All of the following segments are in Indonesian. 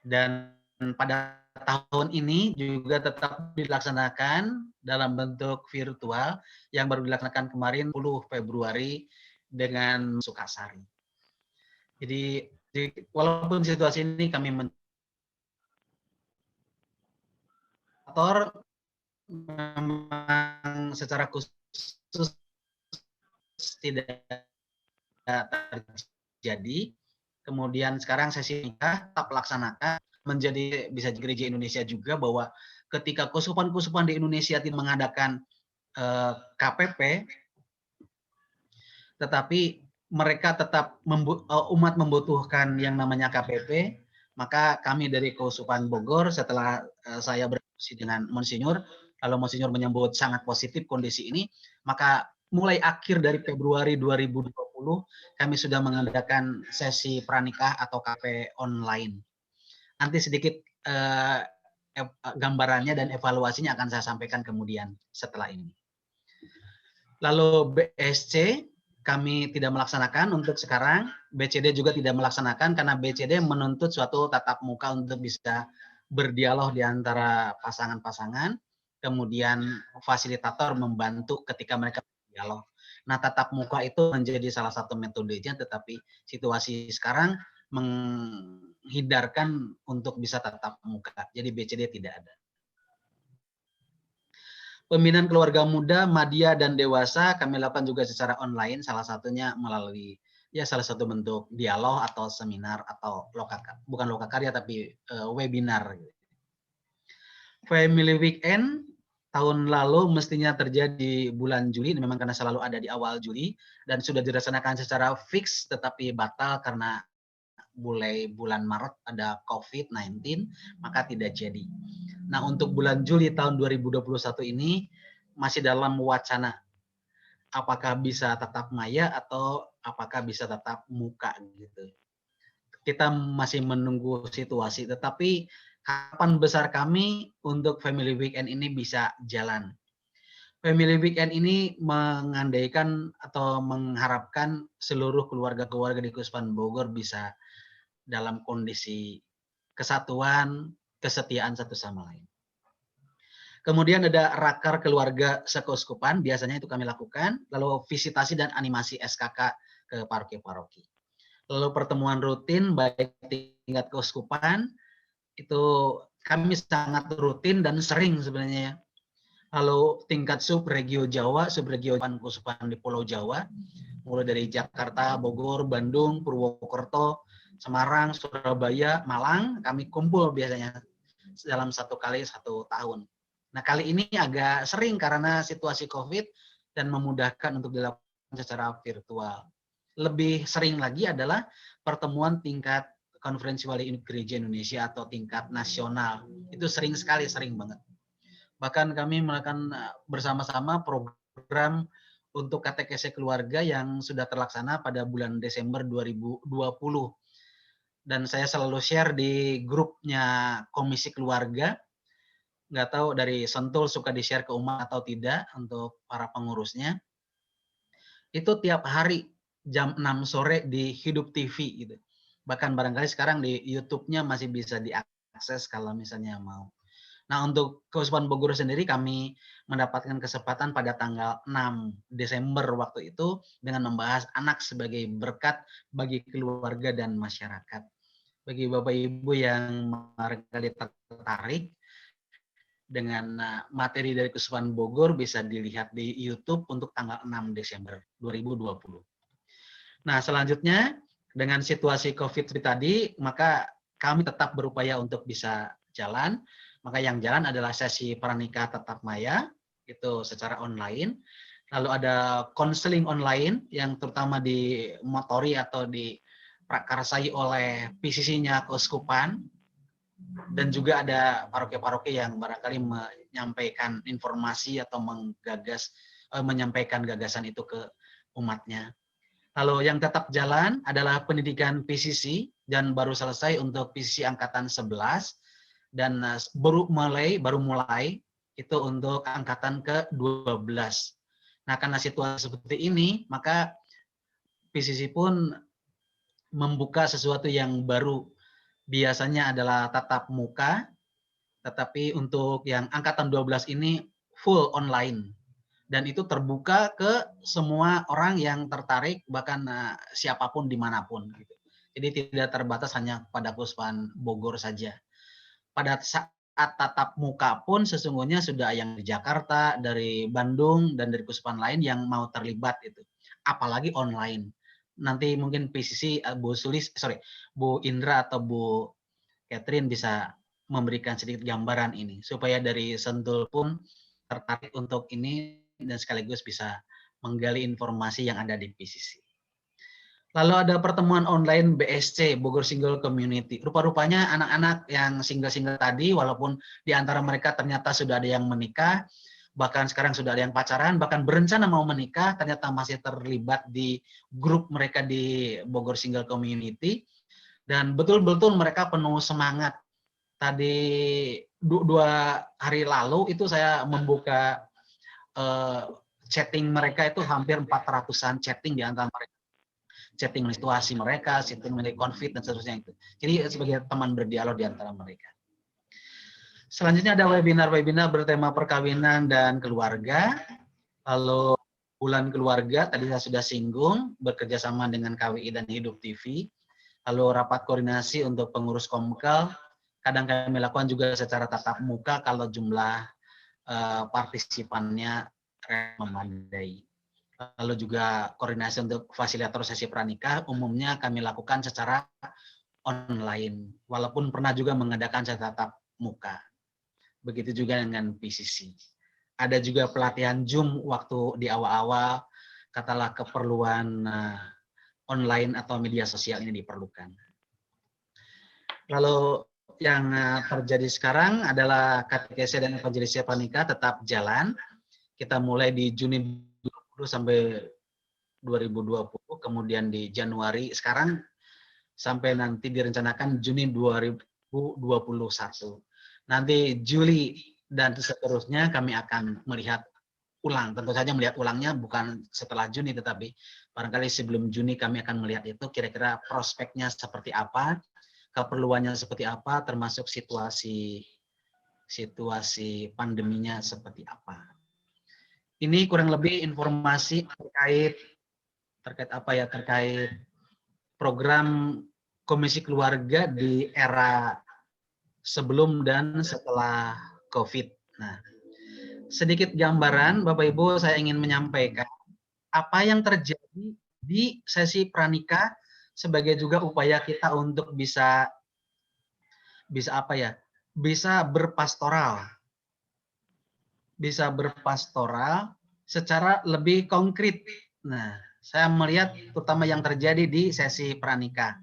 Dan pada tahun ini juga tetap dilaksanakan dalam bentuk virtual yang baru dilaksanakan kemarin 10 Februari dengan Sukasari. Jadi walaupun situasi ini kami memang secara khusus tidak terjadi. Kemudian sekarang sesi nikah tetap laksanakan menjadi bisa gereja Indonesia juga bahwa ketika keuskupan-keuskupan di Indonesia tidak mengadakan KPP, tetapi mereka tetap umat membutuhkan yang namanya KPP, maka kami dari Keuskupan Bogor setelah saya berdiskusi dengan Monsinyur, lalu Monsinyur menyambut sangat positif kondisi ini, maka mulai akhir dari Februari 2020 kami sudah mengadakan sesi pranikah atau KP online. Nanti sedikit gambarannya dan evaluasinya akan saya sampaikan kemudian setelah ini. Lalu BSC kami tidak melaksanakan untuk sekarang, BCD juga tidak melaksanakan karena BCD menuntut suatu tatap muka untuk bisa berdialog di antara pasangan-pasangan, kemudian fasilitator membantu ketika mereka berdialog. Nah, tatap muka itu menjadi salah satu metodenya, tetapi situasi sekarang menghindarkan untuk bisa tatap muka. Jadi BCD tidak ada. Pembinaan keluarga muda, madya, dan dewasa kami lakukan juga secara online, salah satunya melalui salah satu bentuk dialog atau seminar atau bukan lokakarya tapi webinar. Family Weekend tahun lalu mestinya terjadi bulan Juli, memang karena selalu ada di awal Juli dan sudah dilaksanakan secara fix tetapi batal karena mulai bulan Maret ada COVID-19, maka tidak jadi. Nah, untuk bulan Juli tahun 2021 ini masih dalam wacana apakah bisa tatap maya atau apakah bisa tatap muka gitu. Kita masih menunggu situasi, tetapi harapan besar kami untuk Family Weekend ini bisa jalan. Family Weekend ini mengandaikan atau mengharapkan seluruh keluarga-keluarga di Keuskupan Bogor bisa dalam kondisi kesatuan, kesetiaan satu sama lain. Kemudian ada rakar keluarga sekeuskupan, biasanya itu kami lakukan, lalu visitasi dan animasi SKK ke paroki-paroki. Lalu pertemuan rutin baik tingkat keuskupan, itu kami sangat rutin dan sering sebenarnya ya. Lalu tingkat subregio Jawa, subregio keuskupan di Pulau Jawa, mulai dari Jakarta, Bogor, Bandung, Purwokerto, Semarang, Surabaya, Malang, kami kumpul biasanya dalam satu kali satu tahun. Nah, kali ini agak sering karena situasi COVID dan memudahkan untuk dilakukan secara virtual. Lebih sering lagi adalah pertemuan tingkat konferensi wali gereja Indonesia atau tingkat nasional. Itu sering sekali, sering banget. Bahkan kami melakukan bersama-sama program untuk katekese keluarga yang sudah terlaksana pada bulan Desember 2020. Dan saya selalu share di grupnya Komisi Keluarga. Nggak tahu dari Sentul suka di-share ke umat atau tidak untuk para pengurusnya. Itu tiap hari jam 6 sore di Hidup TV gitu. Bahkan barangkali sekarang di YouTube-nya masih bisa diakses kalau misalnya mau. Nah, untuk Keuskupan Bogor sendiri kami mendapatkan kesempatan pada tanggal 6 Desember waktu itu dengan membahas anak sebagai berkat bagi keluarga dan masyarakat. Bagi Bapak Ibu yang barangkali tertarik dengan materi dari Keuskupan Bogor bisa dilihat di YouTube untuk tanggal 6 Desember 2020. Nah, selanjutnya dengan situasi COVID tadi, maka kami tetap berupaya untuk bisa jalan. Maka yang jalan adalah sesi pranikah tatap maya, itu secara online. Lalu ada konseling online yang terutama dimotori atau diprakarsai oleh PCC-nya Keuskupan. Dan juga ada paroki-paroki yang barangkali menyampaikan informasi atau menyampaikan gagasan itu ke umatnya. Lalu yang tetap jalan adalah pendidikan PCC dan baru selesai untuk PCC angkatan 11 dan baru mulai itu untuk angkatan ke-12. Nah, karena situasi seperti ini, maka PCC pun membuka sesuatu yang baru biasanya adalah tatap muka, tetapi untuk yang angkatan 12 ini full online. Dan itu terbuka ke semua orang yang tertarik, bahkan siapapun dimanapun. Gitu. Jadi tidak terbatas hanya pada Puspan Bogor saja. Pada saat tatap muka pun sesungguhnya sudah yang di Jakarta, dari Bandung, dan dari Puspan lain yang mau terlibat itu. Apalagi online. Nanti mungkin PCC Bu Indra atau Bu Catherine bisa memberikan sedikit gambaran ini supaya dari Sentul pun tertarik untuk ini dan sekaligus bisa menggali informasi yang ada di PCC. Lalu ada pertemuan online BSC, Bogor Single Community. Rupa-rupanya anak-anak yang single-single tadi, walaupun di antara mereka ternyata sudah ada yang menikah, bahkan sekarang sudah ada yang pacaran, bahkan berencana mau menikah, ternyata masih terlibat di grup mereka di Bogor Single Community. Dan betul-betul mereka penuh semangat. Tadi 2 hari lalu itu saya membuka chatting mereka itu hampir 400-an chatting di antara mereka. Chatting situasi mereka, chatting mengenai konflik dan seterusnya itu. Jadi sebagai teman berdialog di antara mereka. Selanjutnya ada webinar-webinar bertema perkawinan dan keluarga. Lalu bulan keluarga tadi saya sudah singgung, bekerja sama dengan KWI dan Hidup TV. Lalu rapat koordinasi untuk pengurus Komkel, kadang kami lakukan juga secara tatap muka kalau jumlah partisipannya memadai. Lalu juga koordinasi untuk fasilitator sesi pranikah, umumnya kami lakukan secara online, walaupun pernah juga mengadakan secara tatap muka. Begitu juga dengan PCC. Ada juga pelatihan Zoom waktu di awal-awal, katalah keperluan online atau media sosial ini diperlukan. Lalu yang terjadi sekarang adalah katekese dan evangelisasi pranikah tetap jalan. Kita mulai di Juni 2020 sampai 2020, kemudian di Januari sekarang sampai nanti direncanakan Juni 2021. Nanti Juli dan seterusnya kami akan melihat ulang. Tentu saja melihat ulangnya bukan setelah Juni, tetapi barangkali sebelum Juni kami akan melihat itu kira-kira prospeknya seperti apa, keperluannya seperti apa, termasuk situasi pandeminya seperti apa. Ini kurang lebih informasi terkait apa ya, terkait program Komisi Keluarga di era sebelum dan setelah COVID. Nah, sedikit gambaran Bapak Ibu saya ingin menyampaikan apa yang terjadi di sesi pranikah sebagai juga upaya kita untuk bisa apa ya? Bisa berpastoral secara lebih konkret. Nah, saya melihat terutama yang terjadi di sesi pranikah.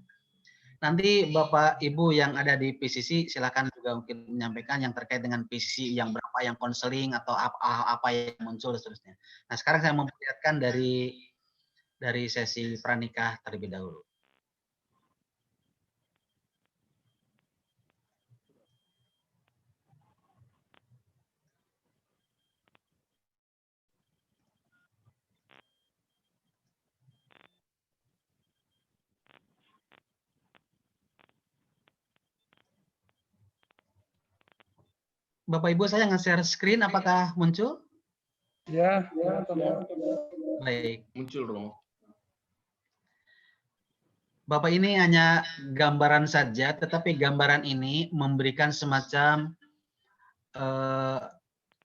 Nanti Bapak Ibu yang ada di PCC silakan juga mungkin menyampaikan yang terkait dengan PCC yang berapa yang konseling atau apa yang muncul dan seterusnya. Nah, sekarang saya memperlihatkan dari sesi pranikah terlebih dahulu. Bapak Ibu saya nge-share screen, apakah muncul? Ya, Baik. muncul Romo. Bapak ini hanya gambaran saja, tetapi gambaran ini memberikan semacam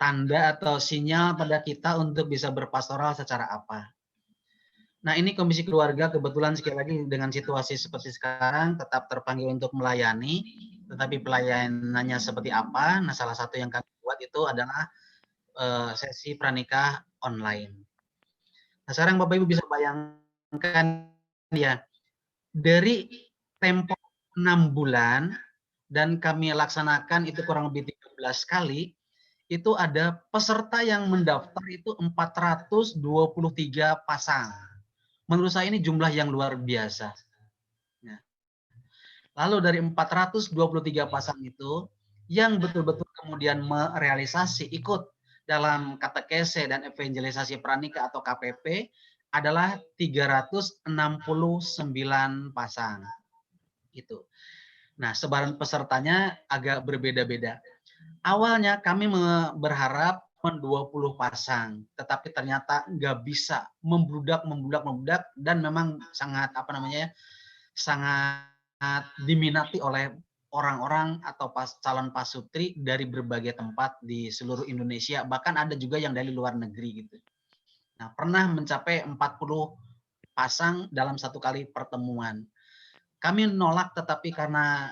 tanda atau sinyal pada kita untuk bisa berpastoral secara apa. Nah, ini Komisi Keluarga kebetulan sekali lagi dengan situasi seperti sekarang tetap terpanggil untuk melayani, tetapi pelayanannya seperti apa? Nah, salah satu yang kami buat itu adalah sesi pranikah online. Nah, sekarang Bapak Ibu bisa bayangkan ya, dari tempo 6 bulan dan kami laksanakan itu kurang lebih 13 kali, itu ada peserta yang mendaftar itu 423 pasang. Menurut saya ini jumlah yang luar biasa. Ya. Lalu dari 423 pasang itu, yang betul-betul kemudian merealisasi ikut dalam katekese dan evangelisasi pranikah atau KPP adalah 369 pasang. Itu. Nah, sebaran pesertanya agak berbeda-beda. Awalnya kami berharap 20 pasang, tetapi ternyata nggak bisa, membludak, dan memang sangat apa namanya ya, sangat diminati oleh orang-orang atau calon pasutri dari berbagai tempat di seluruh Indonesia, bahkan ada juga yang dari luar negeri gitu. Nah, pernah mencapai 40 pasang dalam satu kali pertemuan. Kami nolak, tetapi karena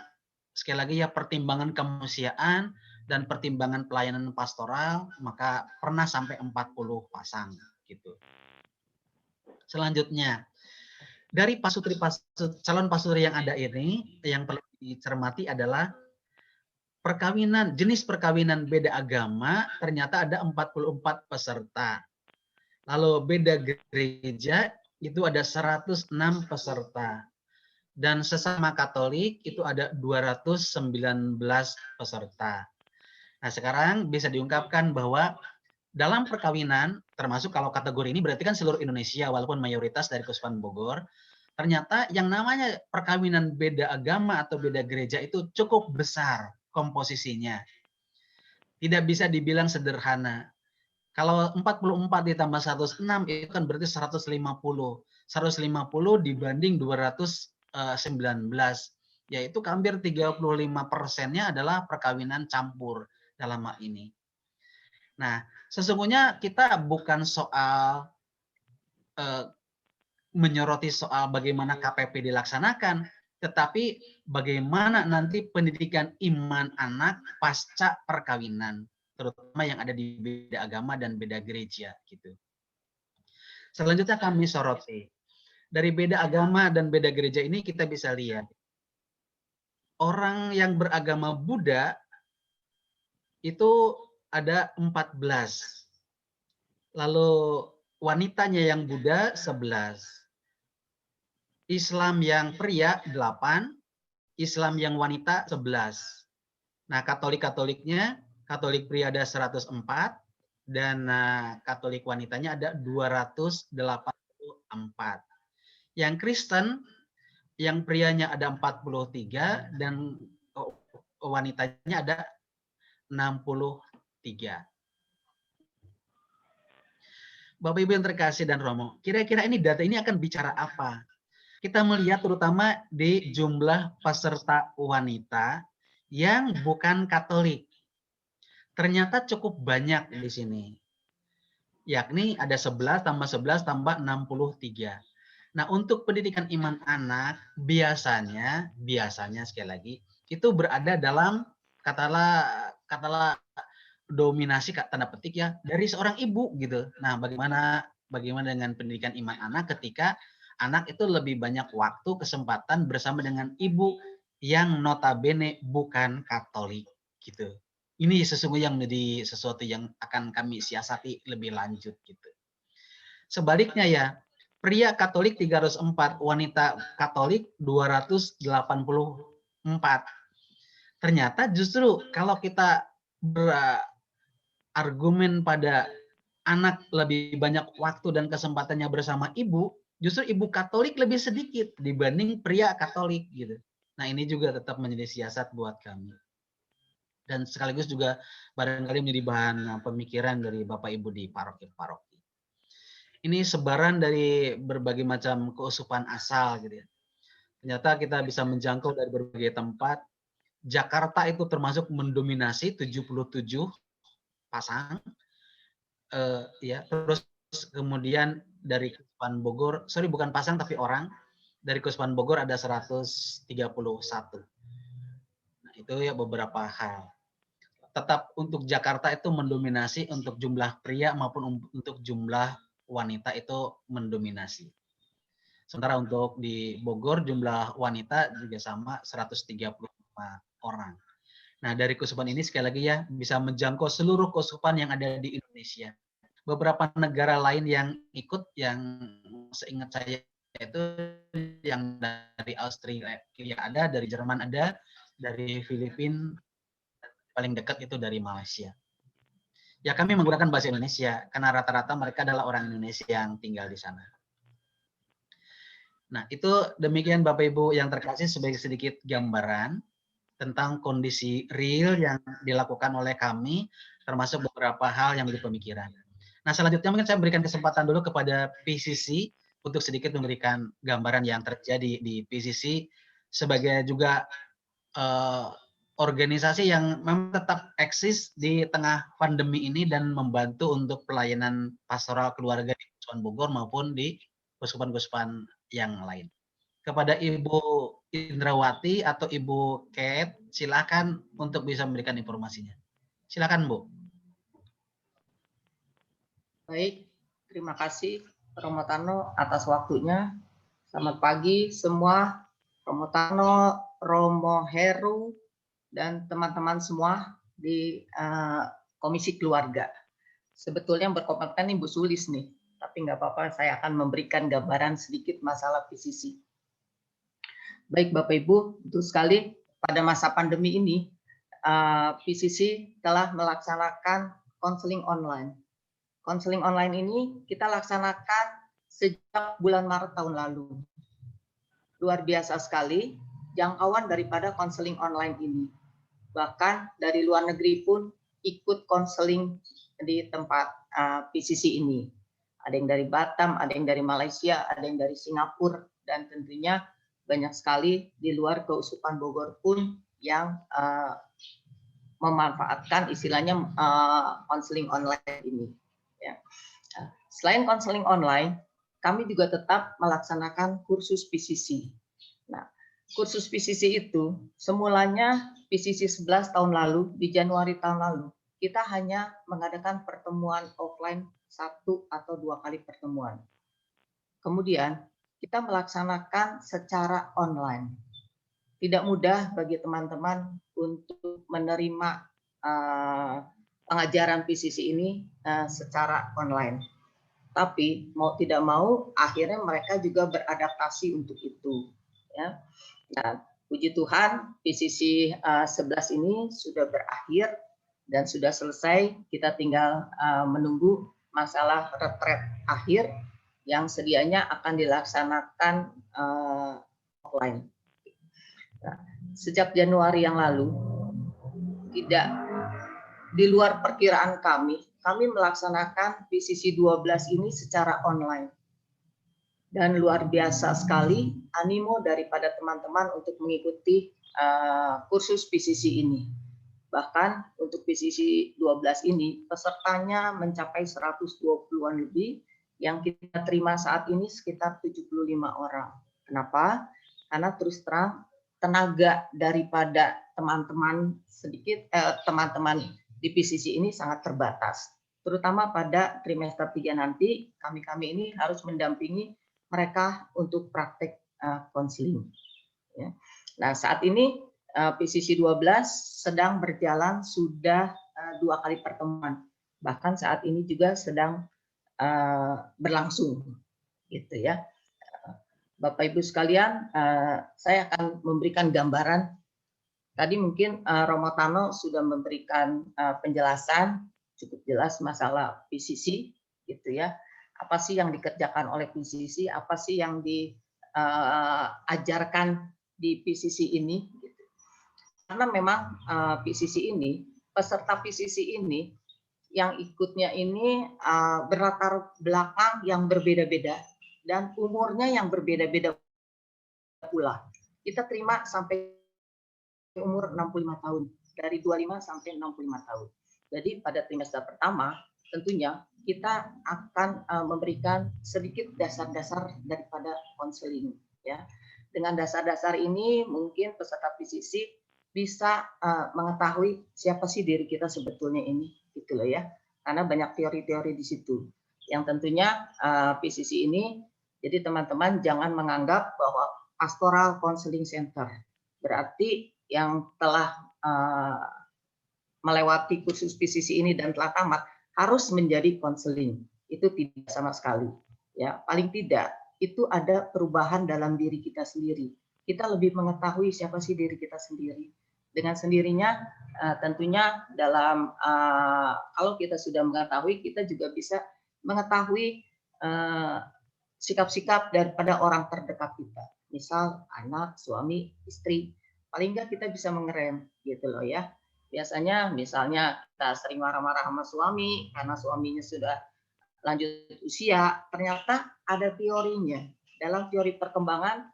sekali lagi ya pertimbangan kemanusiaan dan pertimbangan pelayanan pastoral, maka pernah sampai 40 pasang gitu. Selanjutnya, dari calon pasutri yang ada ini, yang perlu dicermati adalah jenis perkawinan beda agama ternyata ada 44 peserta. Lalu beda gereja itu ada 106 peserta. Dan sesama Katolik itu ada 219 peserta. Nah, sekarang bisa diungkapkan bahwa dalam perkawinan, termasuk kalau kategori ini berarti kan seluruh Indonesia, walaupun mayoritas dari Keuskupan Bogor, ternyata yang namanya perkawinan beda agama atau beda gereja itu cukup besar komposisinya. Tidak bisa dibilang sederhana. Kalau 44 ditambah 106 itu kan berarti 150. 150 dibanding 219, yaitu hampir 35%-nya adalah perkawinan campur dalam hal ini. Nah, sesungguhnya kita bukan soal menyoroti soal bagaimana KPP dilaksanakan, tetapi bagaimana nanti pendidikan iman anak pasca perkawinan, terutama yang ada di beda agama dan beda gereja gitu. Selanjutnya kami soroti. Dari beda agama dan beda gereja ini kita bisa lihat orang yang beragama Buddha itu ada 14. Lalu wanitanya yang Buddha 11. Islam yang pria 8, Islam yang wanita 11. Nah, Katolik-Katoliknya, Katolik pria ada 104 dan Katolik wanitanya ada 284. Yang Kristen, yang prianya ada 43 dan wanitanya ada 63. Bapak Ibu yang terkasih dan Romo, kira-kira ini data ini akan bicara apa? Kita melihat terutama di jumlah peserta wanita yang bukan Katolik. Ternyata cukup banyak di sini. Yakni ada 11 tambah 11 tambah 63. Nah, untuk pendidikan iman anak biasanya sekali lagi itu berada dalam katalah dominasi tanda petik ya dari seorang ibu gitu. Nah, bagaimana dengan pendidikan iman anak ketika anak itu lebih banyak waktu kesempatan bersama dengan ibu yang notabene bukan Katolik gitu. Ini sesungguhnya yang menjadi sesuatu yang akan kami siasati lebih lanjut gitu. Sebaliknya ya, pria Katolik 304, wanita Katolik 284. Ternyata justru kalau kita berargumen pada anak lebih banyak waktu dan kesempatannya bersama ibu, justru ibu Katolik lebih sedikit dibanding pria Katolik gitu. Nah, ini juga tetap menjadi siasat buat kami. Dan sekaligus juga barangkali menjadi bahan pemikiran dari Bapak Ibu di paroki-paroki. Ini sebaran dari berbagai macam keuskupan asal gitu ya. Ternyata kita bisa menjangkau dari berbagai tempat. Jakarta itu termasuk mendominasi 77 pasang. Ya, terus kemudian dari Keuskupan Bogor, bukan pasang tapi orang. Dari Keuskupan Bogor ada 131. Nah, itu ya beberapa hal. Tetap untuk Jakarta itu mendominasi untuk jumlah pria maupun untuk jumlah wanita itu mendominasi. Sementara untuk di Bogor jumlah wanita juga sama 135 orang. Nah, dari keuskupan ini sekali lagi ya bisa menjangkau seluruh keuskupan yang ada di Indonesia. Beberapa negara lain yang ikut yang seingat saya itu yang dari Austria ada, dari Jerman ada, dari Filipina paling dekat itu dari Malaysia. Ya kami menggunakan bahasa Indonesia karena rata-rata mereka adalah orang Indonesia yang tinggal di sana. Nah, itu demikian Bapak Ibu yang terkasih sebagai sedikit gambaran tentang kondisi real yang dilakukan oleh kami, termasuk beberapa hal yang menjadi pemikiran. Nah, selanjutnya mungkin saya berikan kesempatan dulu kepada PCC untuk sedikit memberikan gambaran yang terjadi di PCC sebagai juga organisasi yang memang tetap eksis di tengah pandemi ini dan membantu untuk pelayanan pastoral keluarga di Keuskupan Bogor maupun di keuskupan-keuskupan yang lain. Kepada Ibu Indrawati atau Ibu Kate, silakan untuk bisa memberikan informasinya. Silakan, Bu. Baik, terima kasih Romo Tano atas waktunya. Selamat pagi semua, Romo Tano, Romo Heru, dan teman-teman semua di Komisi Keluarga. Sebetulnya yang berkompeten Ibu Sulis nih, tapi nggak apa-apa, saya akan memberikan gambaran sedikit masalah PCC. Baik Bapak Ibu, betul sekali pada masa pandemi ini, PCC telah melaksanakan konseling online. Konseling online ini kita laksanakan sejak bulan Maret tahun lalu. Luar biasa sekali jangkauan daripada konseling online ini. Bahkan dari luar negeri pun ikut konseling di tempat PCC ini. Ada yang dari Batam, ada yang dari Malaysia, ada yang dari Singapura, dan tentunya banyak sekali di luar Keuskupan Bogor pun yang memanfaatkan istilahnya konseling online ini. Ya. Selain konseling online, kami juga tetap melaksanakan kursus PCC. Nah, kursus PCC itu semulanya PCC 11 tahun lalu, di Januari tahun lalu, kita hanya mengadakan pertemuan offline 1 atau 2 kali pertemuan. Kemudian kita melaksanakan secara online. Tidak mudah bagi teman-teman untuk menerima pengajaran PCC ini secara online. Tapi mau tidak mau, akhirnya mereka juga beradaptasi untuk itu. Ya. Nah, puji Tuhan, PCC 11 ini sudah berakhir dan sudah selesai. Kita tinggal menunggu masalah retret akhir yang sedianya akan dilaksanakan offline. Nah, sejak Januari yang lalu, tidak di luar perkiraan kami melaksanakan PCC 12 ini secara online. Dan luar biasa sekali animo daripada teman-teman untuk mengikuti kursus PCC ini. Bahkan untuk PCC 12 ini pesertanya mencapai 120-an lebih, yang kita terima saat ini sekitar 75 orang. Kenapa? Karena terus terang tenaga daripada teman-teman teman-teman di PCC ini sangat terbatas. Terutama pada trimester 3 nanti kami ini harus mendampingi mereka untuk praktek konseling. Ya. Nah, saat ini PCC 12 sedang berjalan sudah 2 kali pertemuan. Bahkan saat ini juga sedang berlangsung, gitu ya. Bapak Ibu sekalian, saya akan memberikan gambaran. Tadi mungkin Romo Tano sudah memberikan penjelasan cukup jelas masalah PCC, gitu ya. Apa sih yang dikerjakan oleh PCC? Apa sih yang diajarkan di PCC ini? Gitu. Karena memang PCC ini, peserta PCC ini yang ikutnya ini berlatar belakang yang berbeda-beda dan umurnya yang berbeda-beda pula. Kita terima sampai umur 65 tahun, dari 25 sampai 65 tahun. Jadi pada trimester pertama tentunya kita akan memberikan sedikit dasar-dasar daripada konseling, ya. Dengan dasar-dasar ini mungkin peserta PCC bisa mengetahui siapa sih diri kita sebetulnya ini, gitu loh ya. Karena banyak teori-teori di situ. Yang tentunya PCC ini, jadi teman-teman jangan menganggap bahwa pastoral counseling center berarti yang telah melewati kursus PCC ini dan telah tamat harus menjadi konseling. Itu tidak sama sekali. Ya, paling tidak itu ada perubahan dalam diri kita sendiri. Kita lebih mengetahui siapa sih diri kita sendiri. Dengan sendirinya tentunya dalam kalau kita sudah mengetahui, kita juga bisa mengetahui sikap-sikap daripada orang terdekat kita. Misal anak, suami, istri, paling nggak kita bisa mengerem gitu loh ya. Biasanya misalnya kita sering marah-marah sama suami karena suaminya sudah lanjut usia, ternyata ada teorinya. Dalam teori perkembangan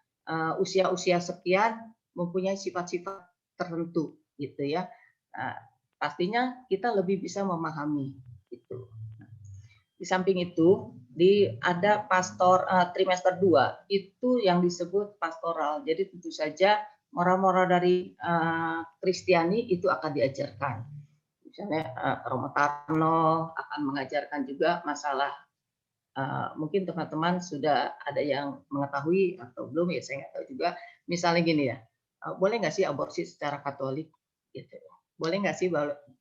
usia-usia sekian mempunyai sifat-sifat tertentu gitu ya. Nah, pastinya kita lebih bisa memahami itu. Di samping itu, ada trimester 2 itu yang disebut pastoral. Jadi tentu saja moral-moral dari Kristiani itu akan diajarkan. Misalnya Romo Tarno akan mengajarkan juga masalah, mungkin teman-teman sudah ada yang mengetahui atau belum ya, saya nggak tahu juga. Misalnya gini ya, boleh nggak sih aborsi secara Katolik? Gitu. Boleh nggak sih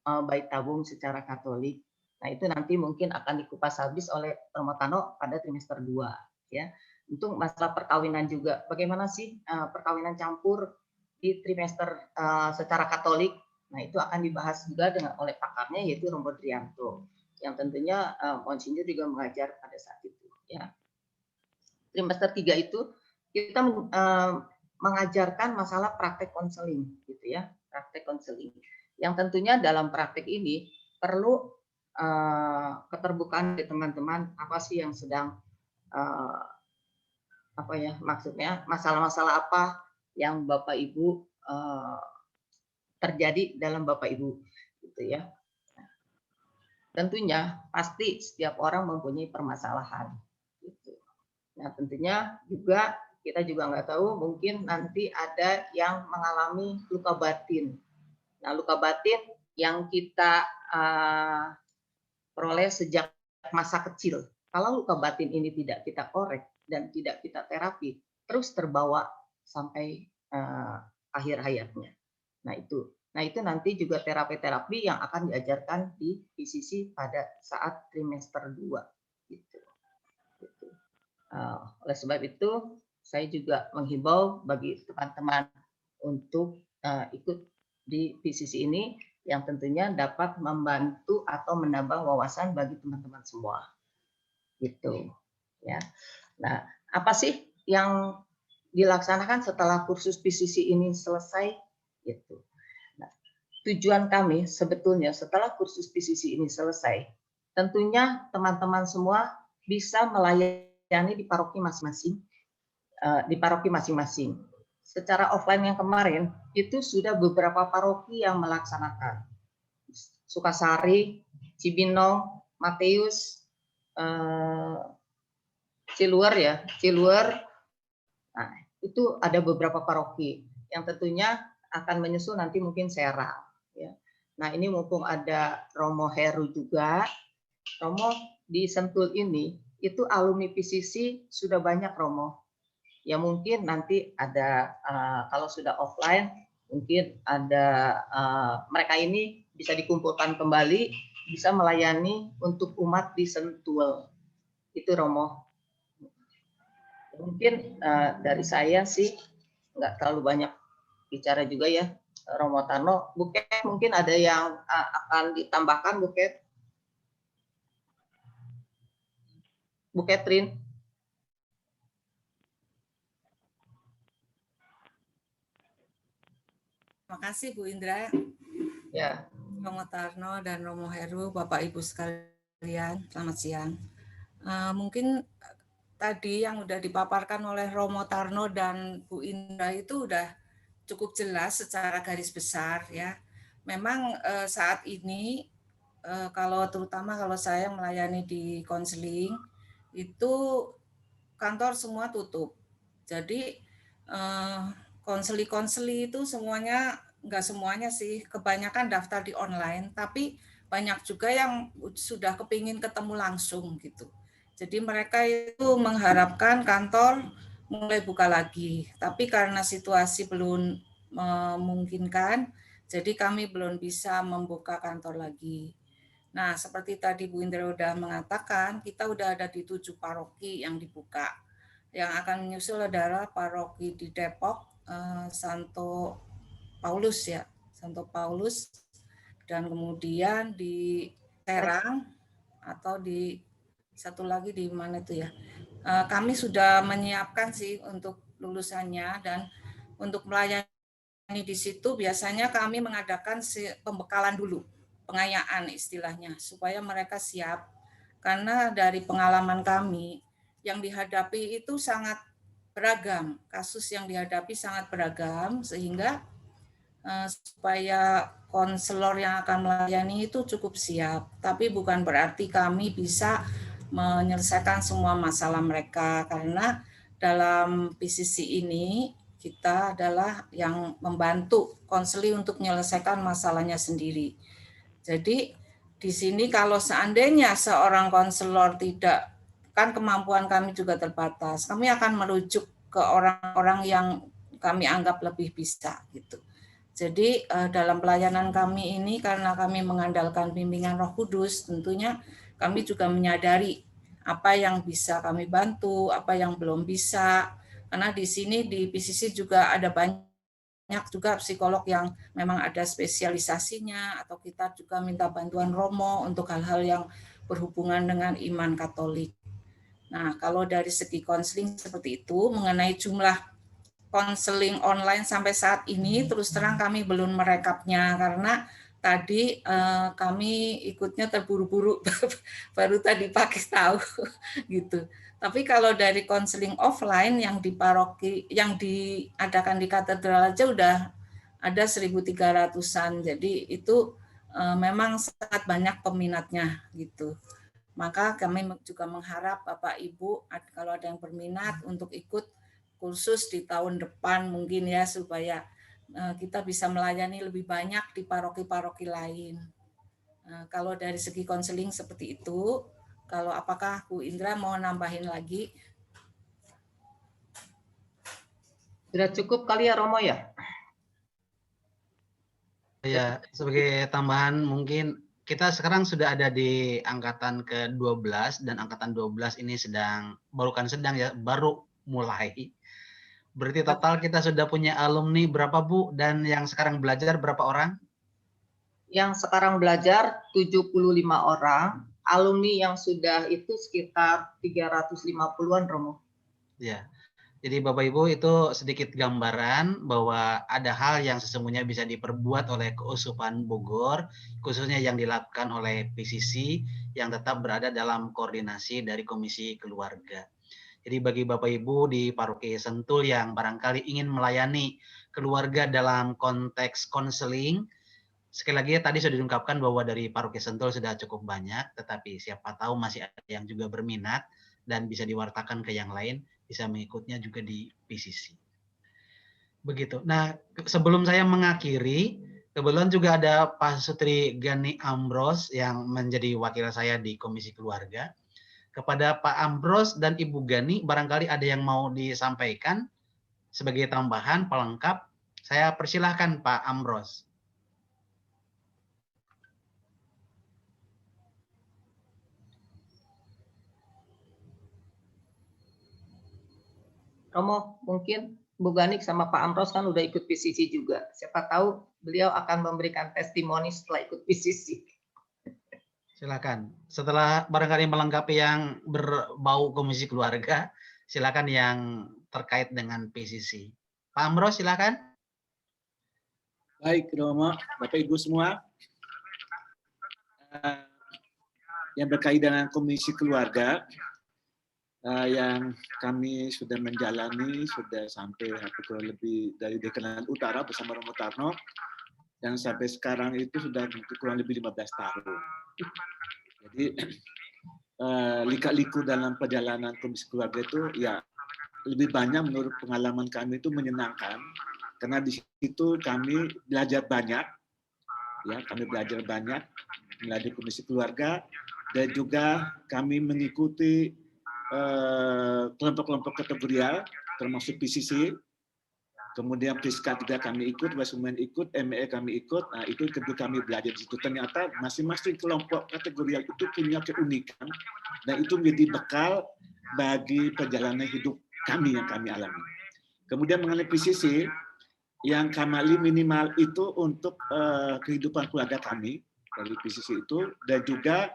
bayi tabung secara Katolik? Nah itu nanti mungkin akan dikupas habis oleh Romo Tarno pada trimester 2. Ya. Untuk masalah perkawinan juga, bagaimana sih perkawinan campur di trimester secara Katolik? Nah, itu akan dibahas juga oleh pakarnya yaitu Romo Drianto yang tentunya Monsinyur juga mengajar pada saat itu ya. Trimester 3 itu kita mengajarkan masalah praktek konseling gitu ya, praktek konseling. Yang tentunya dalam praktek ini perlu keterbukaan dari teman-teman apa sih yang sedang apa ya maksudnya masalah-masalah apa yang Bapak Ibu terjadi dalam Bapak Ibu gitu ya. Tentunya pasti setiap orang mempunyai permasalahan gitu. Nah, tentunya juga kita juga nggak tahu mungkin nanti ada yang mengalami luka batin. Nah, luka batin yang kita peroleh sejak masa kecil. Kalau luka batin ini tidak kita korek dan tidak kita terapi, terus terbawa sampai akhir hayatnya. Nah itu nanti juga terapi-terapi yang akan diajarkan di PCC pada saat trimester 2. Gitu. Oleh sebab itu, saya juga menghimbau bagi teman-teman untuk ikut di PCC ini yang tentunya dapat membantu atau menambah wawasan bagi teman-teman semua. Gitu. Ya. Nah, apa sih yang dilaksanakan setelah kursus PCC ini selesai? Gitu. Tujuan kami sebetulnya setelah kursus PCC ini selesai, tentunya teman-teman semua bisa melayani di paroki masing-masing, Secara offline yang kemarin itu sudah beberapa paroki yang melaksanakan. Sukasari, Cibinong, Mateus, Ciluer ya, Ciluer. Nah, itu ada beberapa paroki yang tentunya akan menyusul nanti mungkin Serang. Ya. Nah ini mumpung ada Romo Heru juga, Romo di Sentul ini itu alumni PCC sudah banyak Romo. Ya mungkin nanti ada kalau sudah offline mungkin ada mereka ini bisa dikumpulkan kembali, bisa melayani untuk umat di Sentul. Itu Romo. Mungkin dari saya sih nggak terlalu banyak bicara juga ya, Romo Tarno. Bu Ket mungkin ada yang akan ditambahkan, Bu Ket? Bu Catherine? Terima kasih Bu Indra, Ya. Romo Tarno dan Romo Heru, Bapak Ibu sekalian, selamat siang. Mungkin tadi yang udah dipaparkan oleh Romo Tarno dan Bu Indra itu udah cukup jelas secara garis besar ya. Memang saat ini terutama kalau saya melayani di konseling itu kantor semua tutup. Jadi konseli-konseli itu semuanya, nggak semuanya sih, kebanyakan daftar di online, tapi banyak juga yang sudah kepingin ketemu langsung gitu. Jadi mereka itu mengharapkan kantor mulai buka lagi, tapi karena situasi belum memungkinkan, jadi kami belum bisa membuka kantor lagi. Nah, seperti tadi Bu Indra sudah mengatakan, kita udah ada di 7 paroki yang dibuka. Yang akan menyusul adalah paroki di Depok, Santo Paulus ya, Santo Paulus, dan kemudian di Serang atau di satu lagi di mana itu ya. Kami sudah menyiapkan sih untuk lulusannya dan untuk melayani di situ biasanya kami mengadakan pembekalan dulu, pengayaan istilahnya, supaya mereka siap. Karena dari pengalaman kami, yang dihadapi itu sangat beragam, kasus yang dihadapi sangat beragam, sehingga supaya konselor yang akan melayani itu cukup siap. Tapi bukan berarti kami bisa menyelesaikan semua masalah mereka, karena dalam PCC ini kita adalah yang membantu konseling untuk menyelesaikan masalahnya sendiri. Jadi di sini kalau seandainya seorang konselor tidak, kan kemampuan kami juga terbatas, kami akan merujuk ke orang-orang yang kami anggap lebih bisa gitu. Jadi dalam pelayanan kami ini, karena kami mengandalkan bimbingan Roh Kudus, tentunya kami juga menyadari apa yang bisa kami bantu, apa yang belum bisa. Karena di sini di PCC juga ada banyak juga psikolog yang memang ada spesialisasinya, atau kita juga minta bantuan Romo untuk hal-hal yang berhubungan dengan iman Katolik. Nah, kalau dari segi konseling seperti itu, mengenai jumlah konseling online sampai saat ini, terus terang kami belum merekapnya, karena tadi kami ikutnya terburu-buru, baru tadi pagi tahu gitu. Tapi kalau dari konseling offline yang di paroki, yang diadakan di katedral aja udah ada 1.300-an. Jadi itu memang sangat banyak peminatnya gitu. Maka kami juga mengharap Bapak Ibu kalau ada yang berminat untuk ikut kursus di tahun depan mungkin ya, supaya kita bisa melayani lebih banyak di paroki-paroki lain. Kalau dari segi konseling seperti itu. Kalau apakah Bu Indra mau nambahin lagi? Sudah cukup kali ya Romo ya? Ya, sebagai tambahan mungkin kita sekarang sudah ada di angkatan ke-12 dan angkatan 12 ini baru mulai. Berarti total kita sudah punya alumni berapa Bu, dan yang sekarang belajar berapa orang? Yang sekarang belajar 75 orang, alumni yang sudah itu sekitar 350-an Romo. Ya. Jadi Bapak Ibu itu sedikit gambaran bahwa ada hal yang sesungguhnya bisa diperbuat oleh Keuskupan Bogor, khususnya yang dilakukan oleh PCC yang tetap berada dalam koordinasi dari Komisi Keluarga. Jadi bagi Bapak Ibu di Paroki Sentul yang barangkali ingin melayani keluarga dalam konteks konseling, sekali lagi tadi sudah diungkapkan bahwa dari Paroki Sentul sudah cukup banyak, tetapi siapa tahu masih ada yang juga berminat dan bisa diwartakan ke yang lain, bisa mengikutnya juga di PCC. Begitu. Nah, sebelum saya mengakhiri, kebetulan juga ada Pak Sutri Gani Ambros yang menjadi wakil saya di Komisi Keluarga. Kepada Pak Ambros dan Ibu Gani, barangkali ada yang mau disampaikan sebagai tambahan pelengkap. Saya persilahkan Pak Ambros. Romo, mungkin Bu Ganik sama Pak Ambros kan udah ikut PCC juga. Siapa tahu beliau akan memberikan testimoni setelah ikut PCC. Silakan. Setelah barangkali melengkapi yang berbau Komisi Keluarga, silakan yang terkait dengan PCC. Pak Ambros, silakan. Baik, Romo, Bapak Ibu semua. Yang berkait dengan Komisi Keluarga, yang kami sudah menjalani, sudah sampai kurang lebih dari Dekanat Utara bersama Romo Tarno, yang sampai sekarang itu sudah kurang lebih 15 tahun. Jadi lika-liku dalam perjalanan Komisi Keluarga itu ya lebih banyak menurut pengalaman kami itu menyenangkan, karena di situ kami belajar banyak, ya kami belajar banyak melalui Komisi Keluarga, dan juga kami mengikuti kelompok-kelompok kategorial termasuk PCC, kemudian Priska juga kami ikut, Wasumen ikut, ME kami ikut. Nah itu kedua kami belajar di situ. Ternyata masing-masing kelompok kategorial itu punya keunikan dan itu menjadi bekal bagi perjalanan hidup kami yang kami alami. Kemudian mengenai PCC, yang kami minimal itu untuk kehidupan keluarga kami dari PCC itu, dan juga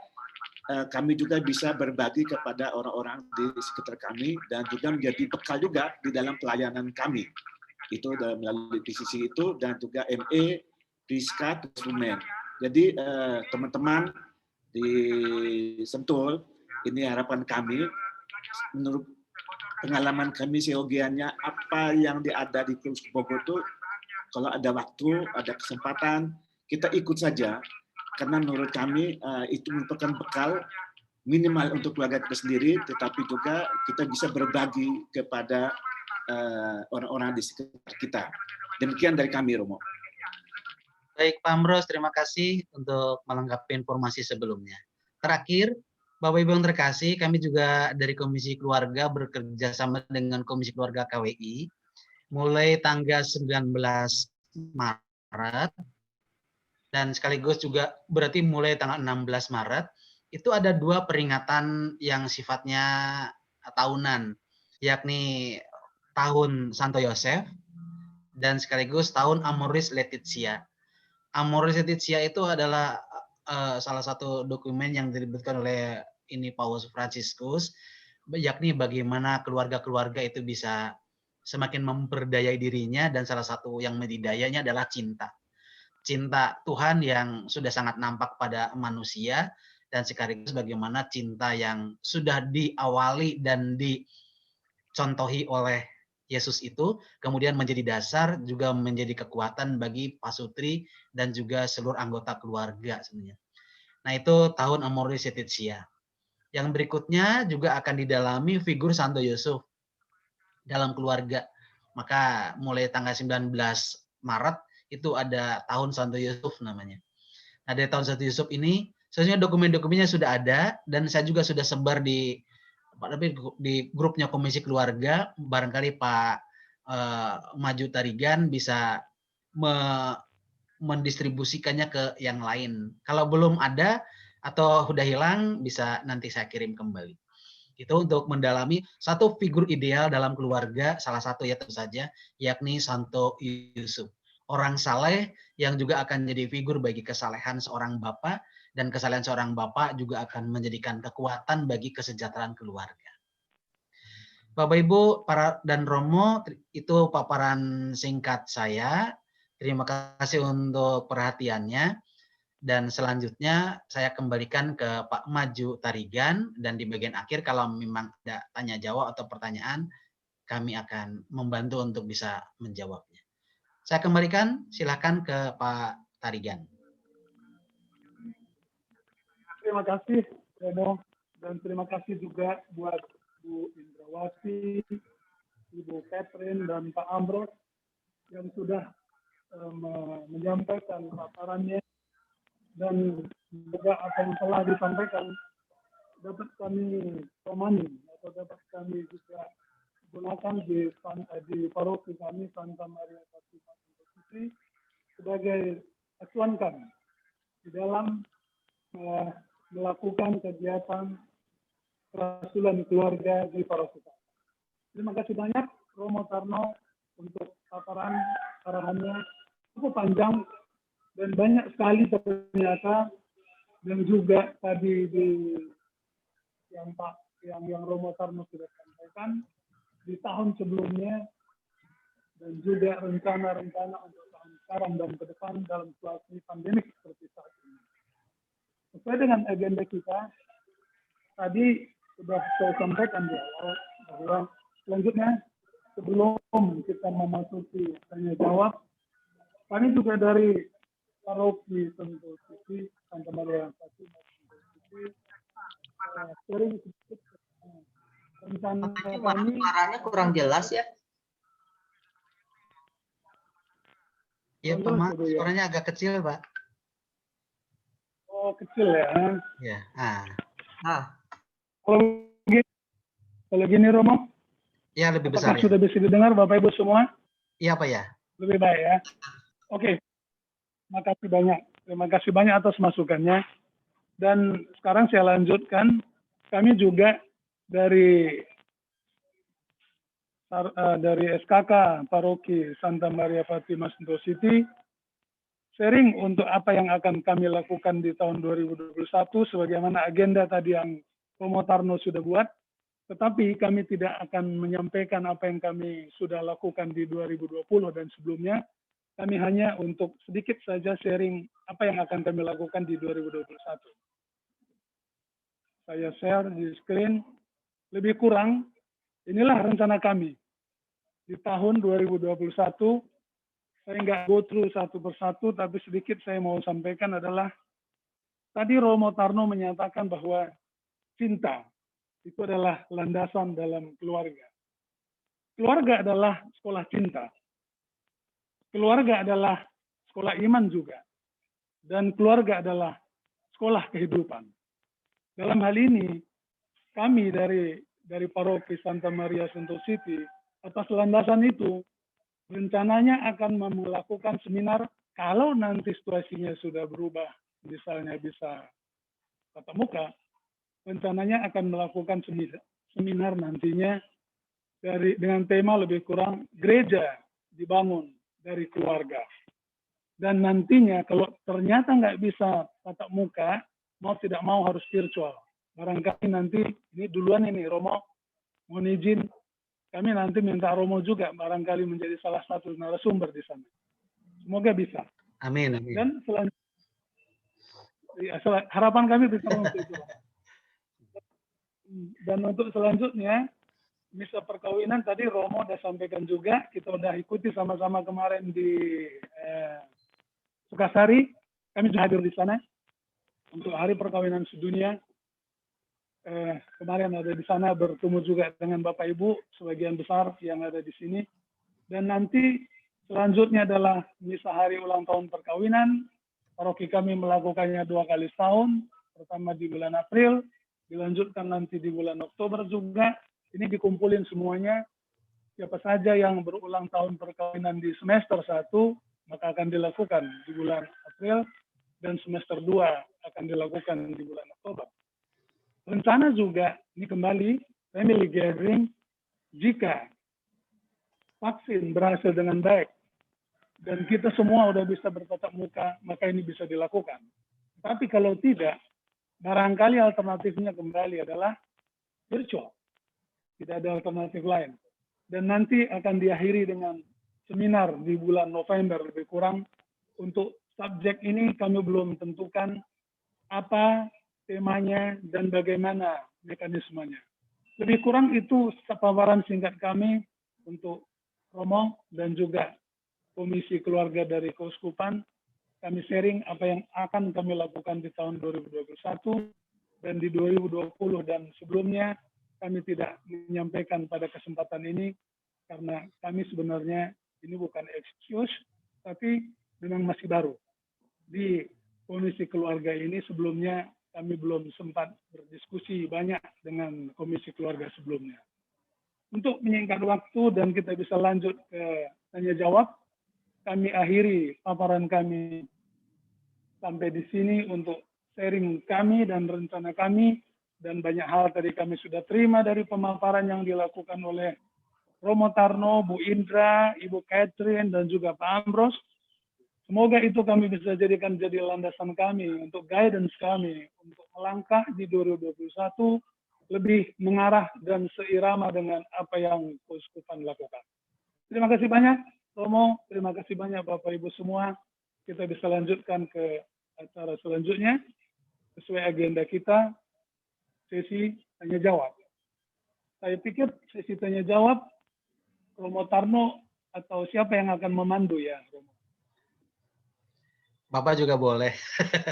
kami juga bisa berbagi kepada orang-orang di sekitar kami dan juga menjadi bekal juga di dalam pelayanan kami. itu melalui PCC itu, dan juga ME, Priska, Konsumen. Jadi teman-teman di Sentul, ini harapan kami, menurut pengalaman kami seyogianya, apa yang ada di Klub Bogor itu, kalau ada waktu, ada kesempatan, kita ikut saja, karena menurut kami itu merupakan bekal minimal untuk keluarga kita sendiri, tetapi juga kita bisa berbagi kepada orang-orang di sekitar kita. Demikian dari kami, Romo. Baik, Pak Ambrose, terima kasih untuk melengkapi informasi sebelumnya. Terakhir, Bapak Ibu yang terkasih, kami juga dari Komisi Keluarga bekerja sama dengan Komisi Keluarga KWI, mulai tanggal 19 Maret, dan sekaligus juga berarti mulai tanggal 16 Maret, itu ada 2 peringatan yang sifatnya tahunan, yakni tahun Santo Yosef dan sekaligus tahun Amoris Laetitia. Amoris Laetitia itu adalah salah satu dokumen yang diterbitkan oleh ini Paus Fransiskus, yakni bagaimana keluarga-keluarga itu bisa semakin memperdayai dirinya, dan salah satu yang mendidayanya adalah cinta. Cinta Tuhan yang sudah sangat nampak pada manusia, dan sekaligus bagaimana cinta yang sudah diawali dan dicontohi oleh Yesus itu kemudian menjadi dasar juga menjadi kekuatan bagi pasutri dan juga seluruh anggota keluarga sebenarnya. Nah, itu tahun Amoris Laetitia. Yang berikutnya juga akan didalami figur Santo Yusuf dalam keluarga. Maka mulai tanggal 19 Maret itu ada tahun Santo Yusuf namanya. Nah, dari tahun Santo Yusuf ini sebenarnya dokumen-dokumennya sudah ada, dan saya juga sudah sebar di grupnya Komisi Keluarga. Barangkali Pak Maju Tarigan bisa mendistribusikannya ke yang lain. Kalau belum ada atau sudah hilang, bisa nanti saya kirim kembali. Itu untuk mendalami satu figur ideal dalam keluarga, salah satu ya tentu saja, yakni Santo Yusuf. Orang saleh yang juga akan jadi figur bagi kesalehan seorang bapak, dan kesalehan seorang bapak juga akan menjadikan kekuatan bagi kesejahteraan keluarga. Bapak Ibu dan Romo, itu paparan singkat saya. Terima kasih untuk perhatiannya. Dan selanjutnya saya kembalikan ke Pak Maju Tarigan, dan di bagian akhir kalau memang ada tanya jawab atau pertanyaan, kami akan membantu untuk bisa menjawabnya. Saya kembalikan, silakan ke Pak Tarigan. Terima kasih, Romo, dan terima kasih juga buat Bu Indrawati, Ibu Catherine, dan Pak Ambrose yang sudah menyampaikan paparannya, dan juga apa yang telah disampaikan dapat kami pemani atau dapat kami juga gunakan di paroki kami Santa Maria Fatima Putri sebagai acuan kami di dalam melakukan kegiatan kerasulan keluarga di paroki kami. Terima kasih banyak Romo Tarno untuk paparan arahannya cukup panjang dan banyak sekali ternyata, dan juga tadi yang Romo Tarno sudah sampaikan di tahun sebelumnya, dan juga rencana-rencana untuk tahun sekarang dan ke depan dalam situasi pandemik seperti saat ini. Sesuai dengan agenda kita, tadi sudah saya sampaikan di awal bahwa selanjutnya sebelum kita memasuki tanya jawab, kami juga dari Paroki Sentul City, Santa Maria Fatima Sentul City, sharing sedikit rencana kami. Suaranya kurang jelas ya. Ya, Pak, suaranya agak kecil, Pak. Oh, kecil ya. Ya. Kalau gini, Romo? Ya, lebih besar. Apakah sudah bisa didengar Bapak Ibu semua? Iya, Pak ya. Lebih baik ya. Oke. Terima kasih banyak. Terima kasih banyak atas masukannya. Dan sekarang saya lanjutkan. Kami juga dari SKK Paroki Santa Maria Fatima Sentul City sharing untuk apa yang akan kami lakukan di tahun 2021 sebagaimana agenda tadi yang Romo Tarno sudah buat. Tetapi kami tidak akan menyampaikan apa yang kami sudah lakukan di 2020 dan sebelumnya. Kami hanya untuk sedikit saja sharing apa yang akan kami lakukan di 2021. Saya share di screen, lebih kurang inilah rencana kami. Di tahun 2021, saya nggak go through satu persatu, tapi sedikit saya mau sampaikan adalah, tadi Romo Tarno menyatakan bahwa cinta itu adalah landasan dalam keluarga. Keluarga adalah sekolah cinta. Keluarga adalah sekolah iman juga. Dan keluarga adalah sekolah kehidupan. Dalam hal ini, kami dari Paroki Santa Maria Sentul City, atas landasan itu, rencananya akan melakukan seminar kalau nanti situasinya sudah berubah, misalnya bisa tatap muka, rencananya akan melakukan seminar nantinya dengan tema lebih kurang gereja dibangun dari keluarga. Dan nantinya kalau ternyata nggak bisa tatap muka, mau tidak mau harus virtual. Barangkali nanti, ini duluan ini Romo, mohon izin, kami nanti minta Romo juga barangkali menjadi salah satu narasumber di sana. Semoga bisa. Amin, amin. Dan harapan kami bisa untuk itu. Dan untuk selanjutnya, misa perkawinan tadi Romo sudah sampaikan juga, kita sudah ikuti sama-sama kemarin di Sukasari, kami juga hadir di sana untuk Hari Perkawinan Sedunia. Kemarin ada di sana, bertemu juga dengan Bapak Ibu sebagian besar yang ada di sini. Dan nanti selanjutnya adalah misa hari ulang tahun perkawinan. Paroki kami melakukannya 2 kali setahun, pertama di bulan April, dilanjutkan nanti di bulan Oktober juga. Ini dikumpulin semuanya, siapa saja yang berulang tahun perkawinan di semester 1, maka akan dilakukan di bulan April, dan semester 2 akan dilakukan di bulan Oktober. Rencana juga, ini kembali, family gathering, jika vaksin berhasil dengan baik, dan kita semua sudah bisa bertatap muka, maka ini bisa dilakukan. Tapi kalau tidak, barangkali alternatifnya kembali adalah virtual. Tidak ada alternatif lain. Dan nanti akan diakhiri dengan seminar di bulan November lebih kurang. Untuk subjek ini kami belum tentukan apa temanya dan bagaimana mekanismenya. Lebih kurang itu paparan singkat kami untuk Romo dan juga Komisi Keluarga dari Keuskupan. Kami sharing apa yang akan kami lakukan di tahun 2021 dan di 2020 dan sebelumnya. Kami tidak menyampaikan pada kesempatan ini karena kami sebenarnya ini bukan excuse, tapi memang masih baru. Di Komisi Keluarga ini sebelumnya kami belum sempat berdiskusi banyak dengan Komisi Keluarga sebelumnya. Untuk menyingkat waktu dan kita bisa lanjut ke tanya jawab, kami akhiri paparan kami sampai di sini untuk sharing kami dan rencana kami. Dan banyak hal tadi kami sudah terima dari pemaparan yang dilakukan oleh Romo Tarno, Bu Indra, Ibu Catherine, dan juga Pak Ambros. Semoga itu kami bisa jadikan jadi landasan kami untuk guidance kami untuk melangkah di 2021 lebih mengarah dan seirama dengan apa yang Keuskupan lakukan. Terima kasih banyak Romo, terima kasih banyak Bapak Ibu semua. Kita bisa lanjutkan ke acara selanjutnya sesuai agenda kita. Sesi tanya jawab. Saya pikir sesi tanya jawab Romo Tarno atau siapa yang akan memandu ya, Romo? Bapak juga boleh.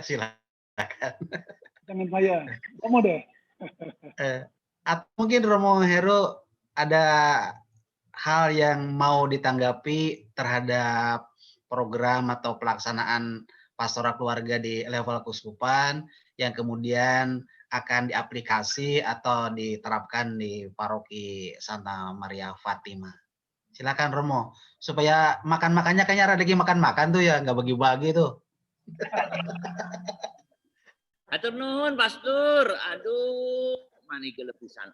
Silakan. Jangan saya. Romo deh. Atau mungkin Romo Heru ada hal yang mau ditanggapi terhadap program atau pelaksanaan pastoral keluarga di level keuskupan yang kemudian akan diaplikasi atau diterapkan di Paroki Santa Maria Fatima. Silakan Romo, supaya makan-makannya kayaknya lagi makan-makan tuh ya, nggak bagi-bagi tuh. Atur nuhun Pastor, aduh, mani kelebihan.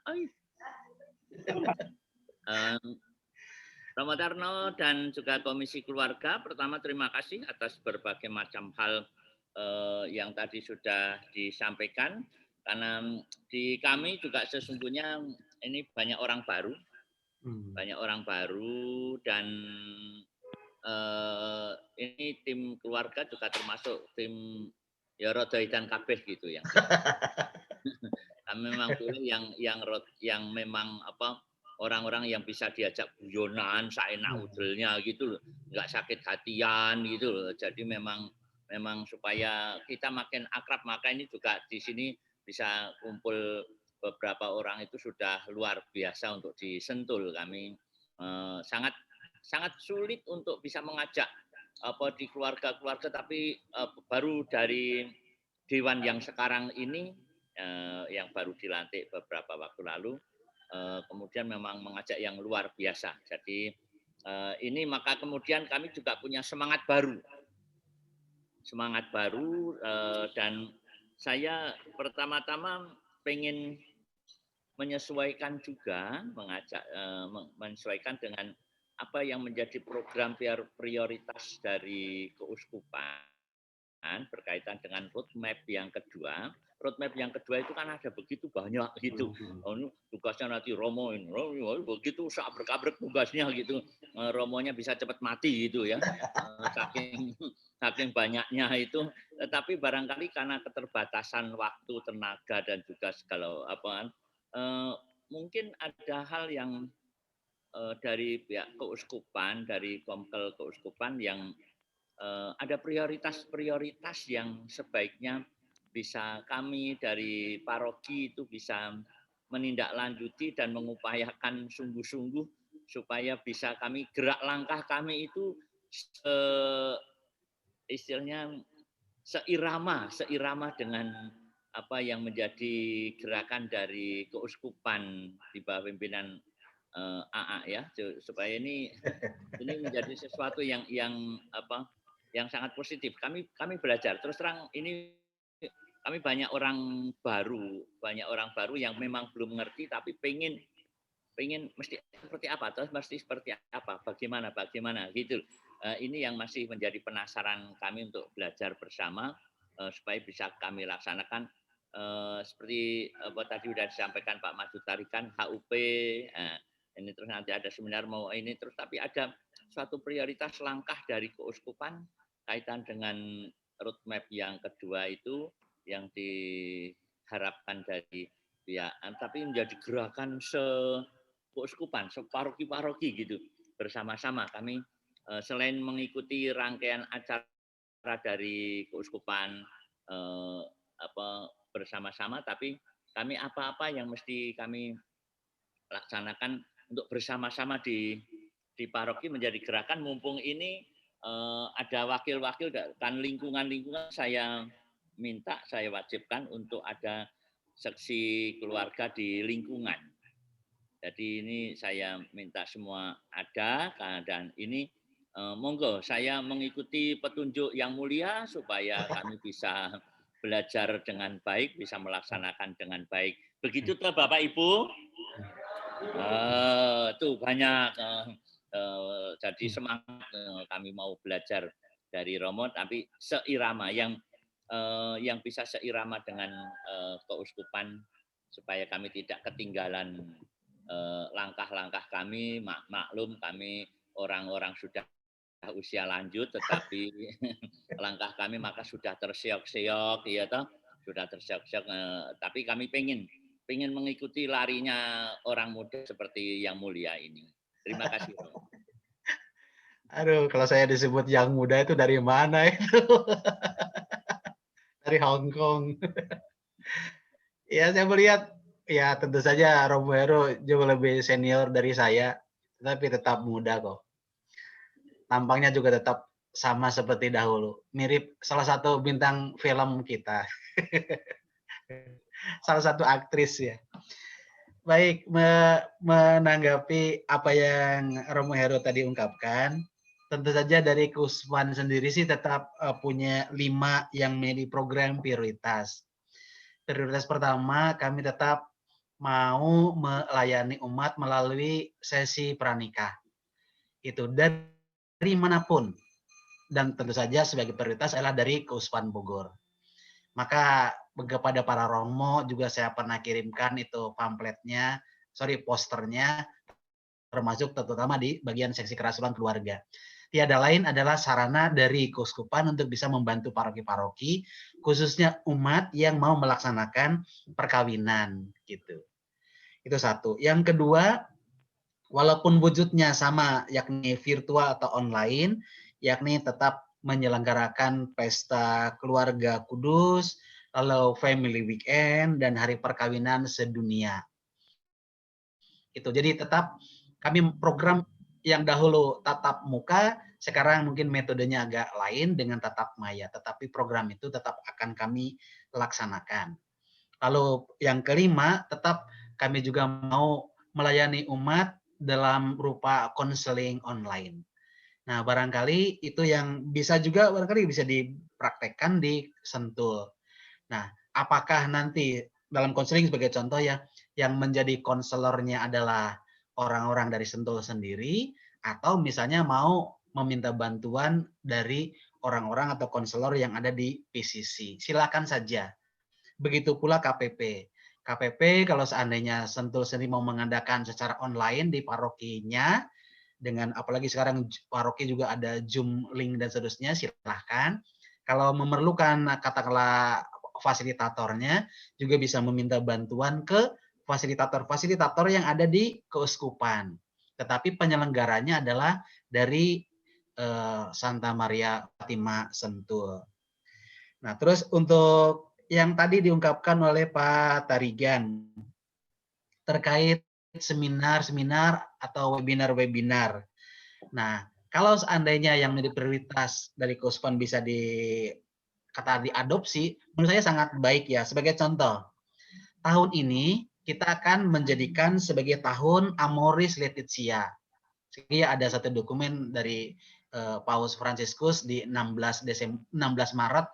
Romo Tarno dan juga Komisi Keluarga, pertama terima kasih atas berbagai macam hal yang tadi sudah disampaikan. Karena di kami juga sesungguhnya ini banyak orang baru, dan ini tim keluarga juga termasuk tim ya roda edan kabeh gitu yang kami memang pilih yang memang apa orang-orang yang bisa diajak guyonan, saenak udelnya gitu loh, nggak sakit hatian gitu loh. Jadi memang supaya kita makin akrab, maka ini juga di sini bisa kumpul beberapa orang itu sudah luar biasa untuk disentul. Kami sangat sulit untuk bisa mengajak apa di keluarga-keluarga, tapi baru dari dewan yang sekarang ini yang baru dilantik beberapa waktu lalu, kemudian memang mengajak yang luar biasa. Jadi ini maka kemudian kami juga punya semangat baru dan saya pertama-tama pengen menyesuaikan juga, menyesuaikan dengan apa yang menjadi program prioritas dari keuskupan berkaitan dengan roadmap yang kedua. Roadmap yang kedua itu kan ada begitu banyak gitu. Tugasnya nanti Romo ini, begitu sabrek-abrek tugasnya gitu. Romonya bisa cepat mati gitu ya. Saking banyaknya itu. Tetapi barangkali karena keterbatasan waktu, tenaga dan juga segala apa, mungkin ada hal yang dari pihak keuskupan, dari Komkel Keuskupan yang ada prioritas-prioritas yang sebaiknya bisa kami dari paroki itu bisa menindaklanjuti dan mengupayakan sungguh-sungguh supaya bisa kami gerak langkah kami itu istilahnya seirama dengan apa yang menjadi gerakan dari keuskupan di bawah pimpinan AA ya, supaya ini menjadi sesuatu yang sangat positif. Kami belajar. Terus terang ini kami banyak orang baru yang memang belum mengerti tapi pengen mesti seperti apa, terus mesti seperti apa, bagaimana gitu. Ini yang masih menjadi penasaran kami untuk belajar bersama supaya bisa kami laksanakan seperti apa tadi sudah disampaikan Pak Maju Tarikan HUP. Ini terus nanti ada seminar mau ini terus, tapi ada suatu prioritas langkah dari keuskupan kaitan dengan roadmap yang kedua itu yang diharapkan dari pihak, tapi menjadi gerakan keuskupan, separoki-paroki gitu bersama-sama. Kami selain mengikuti rangkaian acara dari keuskupan bersama-sama, tapi kami apa-apa yang mesti kami laksanakan untuk bersama-sama di paroki menjadi gerakan. Mumpung ini ada wakil-wakil dan lingkungan saya minta, saya wajibkan untuk ada seksi keluarga di lingkungan. Jadi ini saya minta semua ada, dan ini monggo saya mengikuti petunjuk yang mulia supaya kami bisa belajar dengan baik, bisa melaksanakan dengan baik. Begitu tuh Bapak Ibu. Tuh banyak. Jadi semangat kami mau belajar dari Romo, tapi seirama yang bisa seirama dengan keuskupan supaya kami tidak ketinggalan langkah-langkah kami. Maklum kami orang-orang sudah usia lanjut, tetapi langkah kami maka sudah terseok-seok, ya toh, sudah terseok-seok. Tapi kami pengen mengikuti larinya orang muda seperti yang mulia ini. Terima kasih. Aduh, kalau saya disebut yang muda itu dari mana itu? Dari Hong Kong. Ya, saya melihat ya tentu saja Romo Hero jauh lebih senior dari saya, tapi tetap muda kok. Tampangnya juga tetap sama seperti dahulu. Mirip salah satu bintang film kita. Salah satu aktris ya. Baik, menanggapi apa yang Romo Hero tadi ungkapkan, tentu saja dari Keuskupan sendiri sih tetap punya 5 yang menjadi program prioritas. Prioritas pertama, kami tetap mau melayani umat melalui sesi pranikah. Itu dari manapun. Dan tentu saja sebagai prioritas adalah dari Keuskupan Bogor. Maka kepada para Romo juga saya pernah kirimkan itu pamfletnya posternya, termasuk terutama di bagian seksi kerasulan keluarga. Tiada lain adalah sarana dari keuskupan untuk bisa membantu paroki-paroki, khususnya umat yang mau melaksanakan perkawinan gitu. Itu satu. Yang kedua, walaupun wujudnya sama, yakni virtual atau online, yakni tetap menyelenggarakan pesta keluarga kudus, lalu family weekend, dan hari perkawinan sedunia. Itu. Jadi tetap kami program yang dahulu tatap muka, sekarang mungkin metodenya agak lain dengan tatap maya, tetapi program itu tetap akan kami laksanakan. Lalu yang kelima, tetap kami juga mau melayani umat dalam rupa konseling online. Nah, barangkali itu yang bisa juga barangkali bisa dipraktekkan di Sentul. Nah, apakah nanti dalam konseling sebagai contoh ya, yang menjadi konselornya adalah orang-orang dari Sentul sendiri, atau misalnya mau meminta bantuan dari orang-orang atau konselor yang ada di PCC. Silakan saja. Begitu pula KPP. KPP kalau seandainya Sentul sendiri mau mengadakan secara online di parokinya, dengan apalagi sekarang paroki juga ada Zoom link dan seterusnya, silahkan. Kalau memerlukan katakanlah fasilitatornya, juga bisa meminta bantuan ke fasilitator-fasilitator yang ada di keuskupan. Tetapi penyelenggaranya adalah dari Santa Maria Fatima Sentul. Nah, terus untuk yang tadi diungkapkan oleh Pak Tarigan terkait seminar-seminar atau webinar-webinar. Nah, kalau seandainya yang menjadi prioritas dari keuskupan bisa diadopsi, menurut saya sangat baik ya. Sebagai contoh, tahun ini kita akan menjadikan sebagai tahun Amoris Laetitia. Jadi ada satu dokumen dari Paus Fransiskus di 16 Maret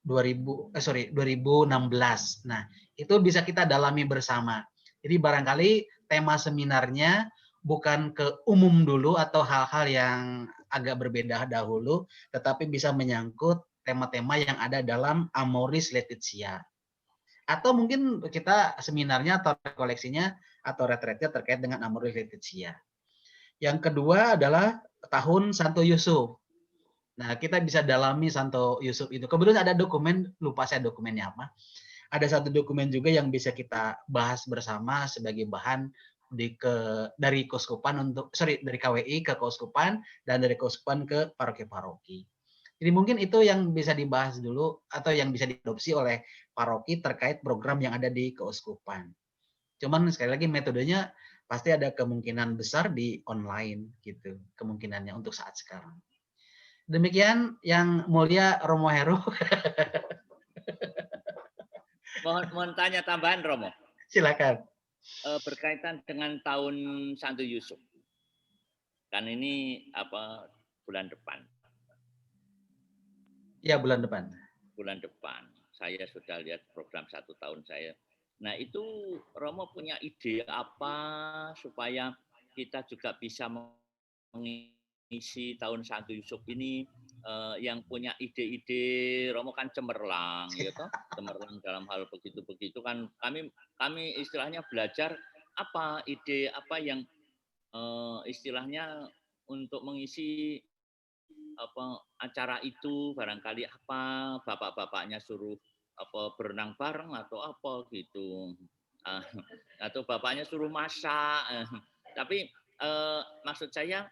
2016. Nah, itu bisa kita dalami bersama. Jadi barangkali tema seminarnya bukan ke umum dulu atau hal-hal yang agak berbeda dahulu, tetapi bisa menyangkut tema-tema yang ada dalam Amoris Laetitia. Atau mungkin kita seminarnya atau koleksinya atau retretnya terkait dengan Amoris Laetitia. Yang kedua adalah tahun Santo Yusuf. Nah, kita bisa dalami Santo Yusuf itu. Kemudian ada dokumen, lupa saya dokumennya apa. Ada satu dokumen juga yang bisa kita bahas bersama sebagai bahan dari keuskupan dari KWI ke keuskupan dan dari keuskupan ke paroki-paroki. Jadi mungkin itu yang bisa dibahas dulu atau yang bisa diadopsi oleh paroki terkait program yang ada di keuskupan. Cuman sekali lagi metodenya pasti ada kemungkinan besar di online gitu, kemungkinannya untuk saat sekarang. Demikian yang mulia Romo Heru. Mohon tanya tambahan Romo. Silakan. Berkaitan dengan tahun Santo Yusuf. Kan ini bulan depan. Ya, bulan depan. Bulan depan. Saya sudah lihat program 1 tahun saya. Nah, itu Romo punya ide apa supaya kita juga bisa mengisi tahun Santo Yusuf ini, yang punya ide-ide, Romo kan cemerlang, ya toh, cemerlang dalam hal begitu-begitu kan kami istilahnya belajar ide apa yang istilahnya untuk mengisi acara itu, barangkali bapak-bapaknya suruh berenang bareng atau apa gitu, atau bapaknya suruh masak, tapi maksud saya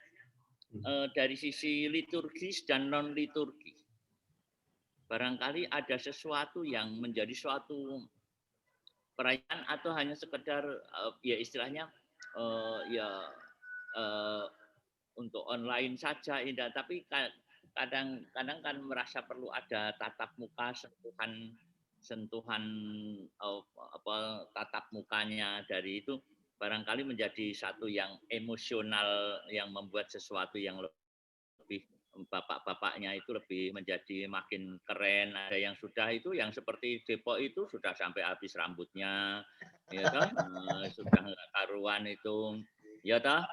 dari sisi liturgis dan non liturgis, barangkali ada sesuatu yang menjadi suatu perayaan atau hanya sekedar ya istilahnya untuk online saja, Indah. Tapi kadang-kadang kan merasa perlu ada tatap muka, sentuhan tatap mukanya dari itu barangkali menjadi satu yang emosional yang membuat sesuatu yang lebih bapak-bapaknya itu lebih menjadi makin keren. Ada yang sudah itu yang seperti Depok itu sudah sampai habis rambutnya, ya toh, sudah nggak karuan itu, ya toh.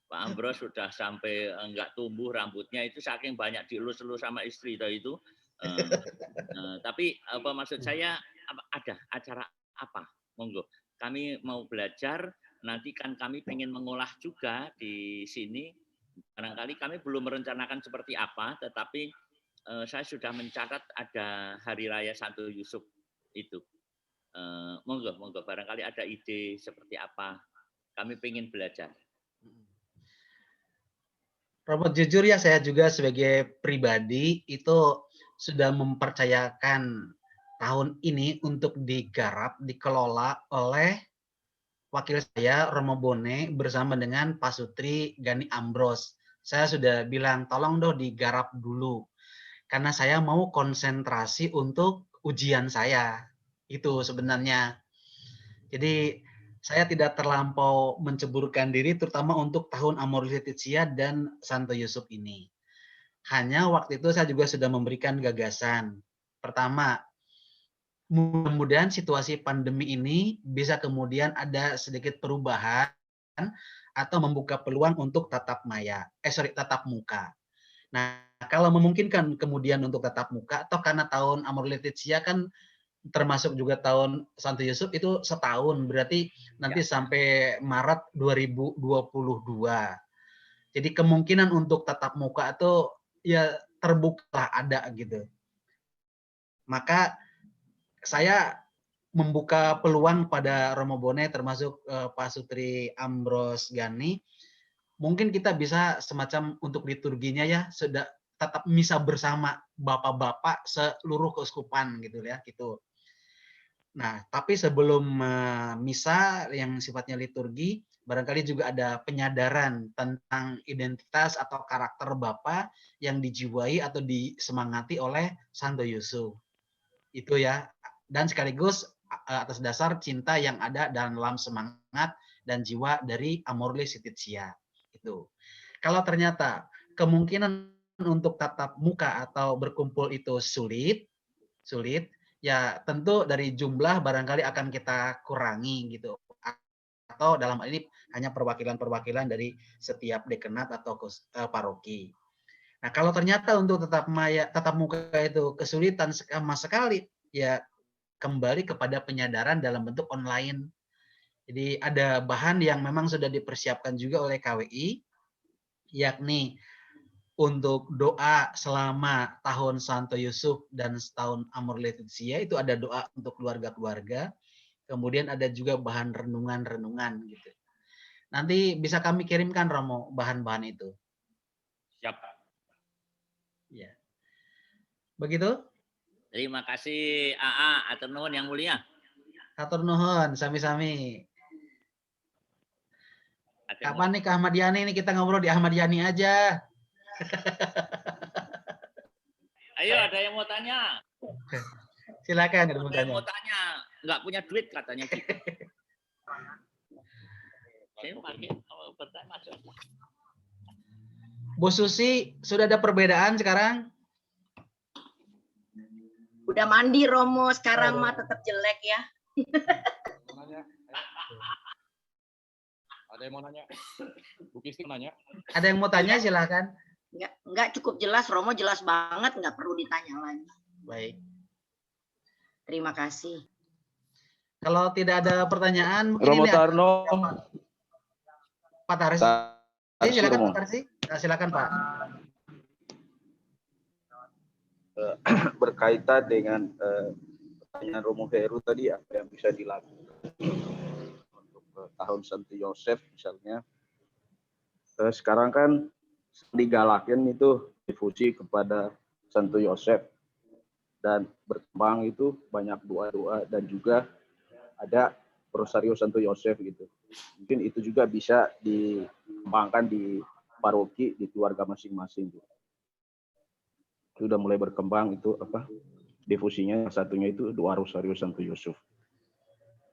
Pak Ambros sudah sampai enggak tumbuh rambutnya itu saking banyak dielus-elus sama istri itu. Tapi maksud saya ada acara apa? Monggo kami mau belajar, nanti kan kami pengen mengolah juga di sini. Barangkali kami belum merencanakan seperti apa, tetapi saya sudah mencatat ada Hari Raya Santo Yusuf itu. Monggo, monggo, barangkali ada ide seperti apa. Kami pengen belajar. Robot, jujur ya, saya juga sebagai pribadi itu sudah mempercayakan tahun ini untuk digarap, dikelola oleh wakil saya Romo Bone bersama dengan Pak Sutri Gani Ambros. Saya sudah bilang tolong dong digarap dulu karena saya mau konsentrasi untuk ujian saya. Itu sebenarnya. Jadi saya tidak terlampau menceburkan diri terutama untuk tahun Amoris Laetitia dan Santo Yusuf ini. Hanya waktu itu saya juga sudah memberikan gagasan. Pertama, mudah-mudahan situasi pandemi ini bisa kemudian ada sedikit perubahan atau membuka peluang untuk tatap muka. Nah, kalau memungkinkan kemudian untuk tatap muka atau karena tahun Amoris Laetitia kan termasuk juga tahun Santo Yusuf itu setahun, berarti nanti sampai Maret 2022. Jadi kemungkinan untuk tatap muka itu ya terbuka ada gitu. Maka saya membuka peluang pada Romo Bone termasuk Pak Sutri Ambros Gani. Mungkin kita bisa semacam untuk liturginya ya sudah tetap misa bersama bapak-bapak seluruh keuskupan gitu ya gitu. Nah, tapi sebelum misa yang sifatnya liturgi, barangkali juga ada penyadaran tentang identitas atau karakter Bapa yang dijiwai atau disemangati oleh Santo Yusuf. Itu ya. Dan sekaligus atas dasar cinta yang ada dalam semangat dan jiwa dari Amoris Laetitia. Itu. Kalau ternyata kemungkinan untuk tatap muka atau berkumpul itu sulit, ya tentu dari jumlah barangkali akan kita kurangi gitu. Atau dalam hal ini hanya perwakilan-perwakilan dari setiap dekanat atau paroki. Nah, kalau ternyata untuk tatap muka itu kesulitan sama sekali, ya kembali kepada penyadaran dalam bentuk online. Jadi ada bahan yang memang sudah dipersiapkan juga oleh KWI, yakni untuk doa selama tahun Santo Yusuf dan setahun Amoris Laetitia itu ada doa untuk keluarga-keluarga, kemudian ada juga bahan renungan-renungan gitu. Nanti bisa kami kirimkan Romo bahan-bahan itu. Siap. Ya. Begitu? Terima kasih AA atur nuhun yang mulia. Hatur nuhun, sami-sami. Kapan nih ke Ahmad Yani ini kita ngobrol di Ahmad Yani aja. Ayo, ada yang mau tanya? Silakan Ada yang mau tanya, nggak punya duit katanya gitu. Saya pakai kalau bertanya masuk. Bu Susi, sudah ada perbedaan sekarang? Udah mandi Romo, sekarang mah tetap jelek ya. Ada yang mau nanya? Bu Kisti nanya. Ada yang mau tanya silakan. Enggak cukup jelas, Romo jelas banget, nggak perlu ditanya lagi. Baik. Terima kasih. Kalau tidak ada pertanyaan, mungkin Romo ini Tarno. Pak Tarsi. Silakan Pak Tarsi. Silakan Pak. Berkaitan dengan pertanyaan Romo Heru tadi, apa yang bisa dilakukan untuk tahun Santo Yosef misalnya. Sekarang kan digalakin itu difusi kepada Santo Yosef dan berkembang itu banyak doa-doa dan juga ada Rosario Santo Yosef gitu. Mungkin itu juga bisa dikembangkan di paroki, di keluarga masing-masing gitu. Sudah mulai berkembang itu difusinya, satunya itu doa Rosario Santo Yusuf.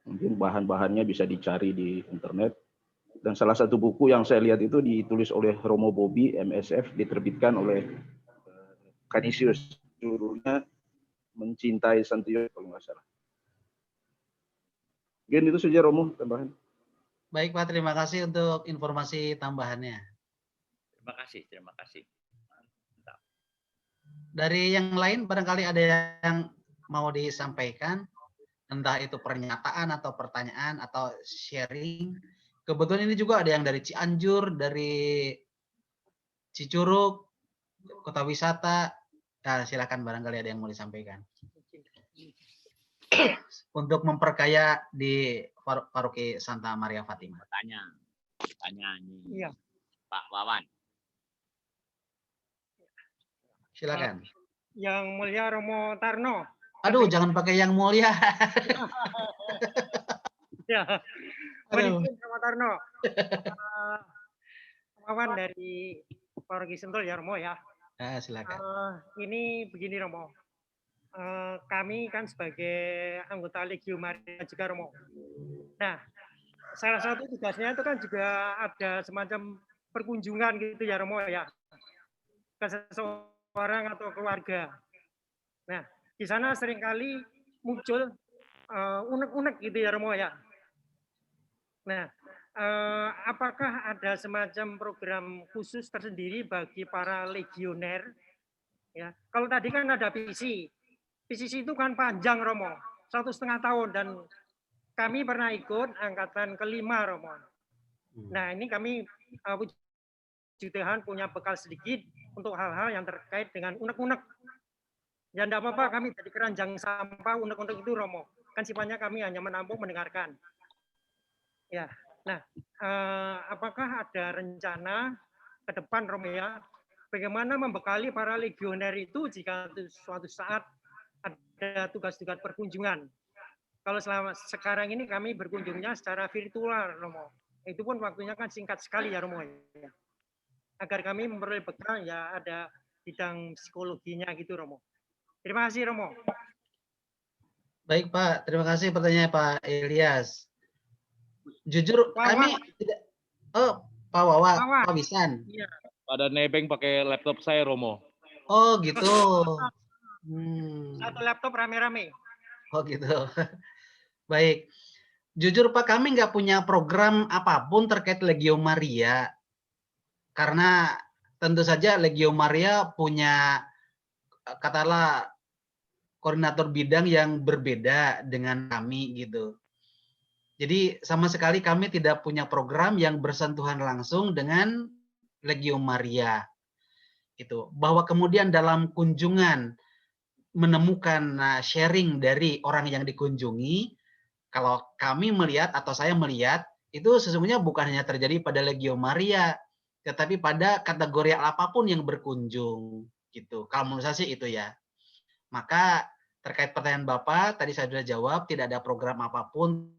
Mungkin bahan-bahannya bisa dicari di internet. Dan salah satu buku yang saya lihat itu ditulis oleh Romo Bobby MSF, diterbitkan oleh Canisius, judulnya Mencintai Santo Yusuf kalau nggak salah. Mungkin itu saja Romo tambahan. Baik Pak, terima kasih untuk informasi tambahannya. Terima kasih. Dari yang lain barangkali ada yang mau disampaikan. entah itu pernyataan atau pertanyaan atau sharing. Kebetulan ini juga ada yang dari Cianjur, dari Cicurug, kota wisata. Nah, silakan barangkali ada yang mau disampaikan. Untuk memperkaya di Paroki Santa Maria Fatima. Tanya ini Iya. Pak Wawan. Silakan. Yang mulia Romo Tarno. Aduh, jangan pakai yang mulia. Ya. Aduh. Romo Tarno. Wawan dari Paroki Sentul ya Romo ya. Silakan. Ini begini Romo. Kami kan sebagai anggota Legio Maria juga Romo. Nah, salah satu tugasnya itu kan juga ada semacam perkunjungan gitu ya Romo ya. Ke seseorang atau keluarga. Nah, di sana seringkali muncul unek-unek gitu ya Romo ya. Nah, apakah ada semacam program khusus tersendiri bagi para legioner? Ya, kalau tadi kan ada PCC itu kan panjang Romo, 1,5 tahun dan kami pernah ikut angkatan kelima Romo. Nah ini kami puji Tuhan punya bekal sedikit untuk hal-hal yang terkait dengan unek-unek. Ya enggak apa-apa kami jadi keranjang sampah unek-unek itu Romo. Kan sifatnya kami hanya menampung mendengarkan. Ya, nah apakah ada rencana ke depan Romo ya, bagaimana membekali para legioner itu jika suatu saat ada tugas-tugas perkunjungan. Kalau selama sekarang ini kami berkunjungnya secara virtual, Romo. Itu pun waktunya kan singkat sekali ya, Romo. Agar kami memperoleh bekal ya ada bidang psikologinya gitu, Romo. Terima kasih, Romo. Baik, Pak. Terima kasih pertanyaannya Pak Ilyas. Jujur kami tidak. Oh, Pak Wawa, Pak Wisan. Iya. Pada nebeng pakai laptop saya, Romo. Oh, gitu. Satu laptop rame-rame. Oh, gitu. Baik. Jujur Pak, kami nggak punya program apapun terkait Legio Maria. Karena tentu saja Legio Maria punya katakanlah koordinator bidang yang berbeda dengan kami gitu. Jadi sama sekali kami tidak punya program yang bersentuhan langsung dengan Legio Maria. Itu bahwa kemudian dalam kunjungan menemukan sharing dari orang yang dikunjungi, kalau kami melihat atau saya melihat itu sesungguhnya bukan hanya terjadi pada Legio Maria, tetapi pada kategori apapun yang berkunjung gitu. Kalau menurut saya sih itu ya. Maka terkait pertanyaan Bapak tadi saya sudah jawab, tidak ada program apapun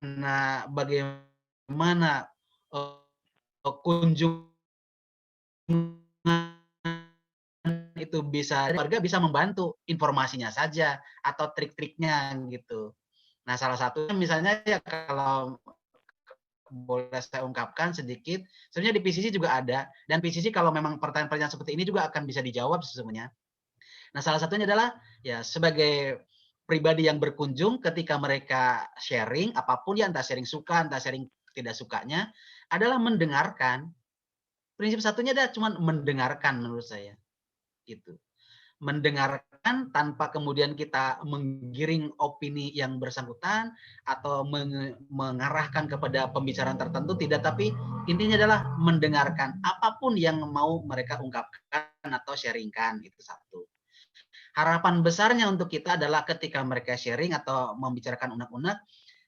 nah bagaimana kunjungan itu bisa warga bisa membantu informasinya saja atau trik-triknya gitu. Nah, salah satunya misalnya ya kalau boleh saya ungkapkan sedikit, sebenarnya di PCC juga ada dan PCC kalau memang pertanyaan-pertanyaan seperti ini juga akan bisa dijawab sesungguhnya. Nah, salah satunya adalah ya sebagai pribadi yang berkunjung ketika mereka sharing apapun ya entah sharing suka, entah sharing tidak sukanya adalah mendengarkan. Prinsip satunya adalah cuma mendengarkan menurut saya. Gitu. Mendengarkan tanpa kemudian kita menggiring opini yang bersangkutan atau mengarahkan kepada pembicaraan tertentu tidak, tapi intinya adalah mendengarkan apapun yang mau mereka ungkapkan atau sharingkan, itu satu. Harapan besarnya untuk kita adalah ketika mereka sharing atau membicarakan unek-unek,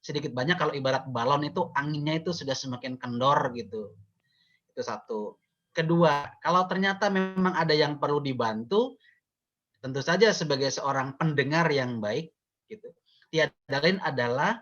sedikit banyak kalau ibarat balon itu anginnya itu sudah semakin kendor gitu. Itu satu. Kedua, kalau ternyata memang ada yang perlu dibantu, tentu saja sebagai seorang pendengar yang baik, gitu. Tiada lain adalah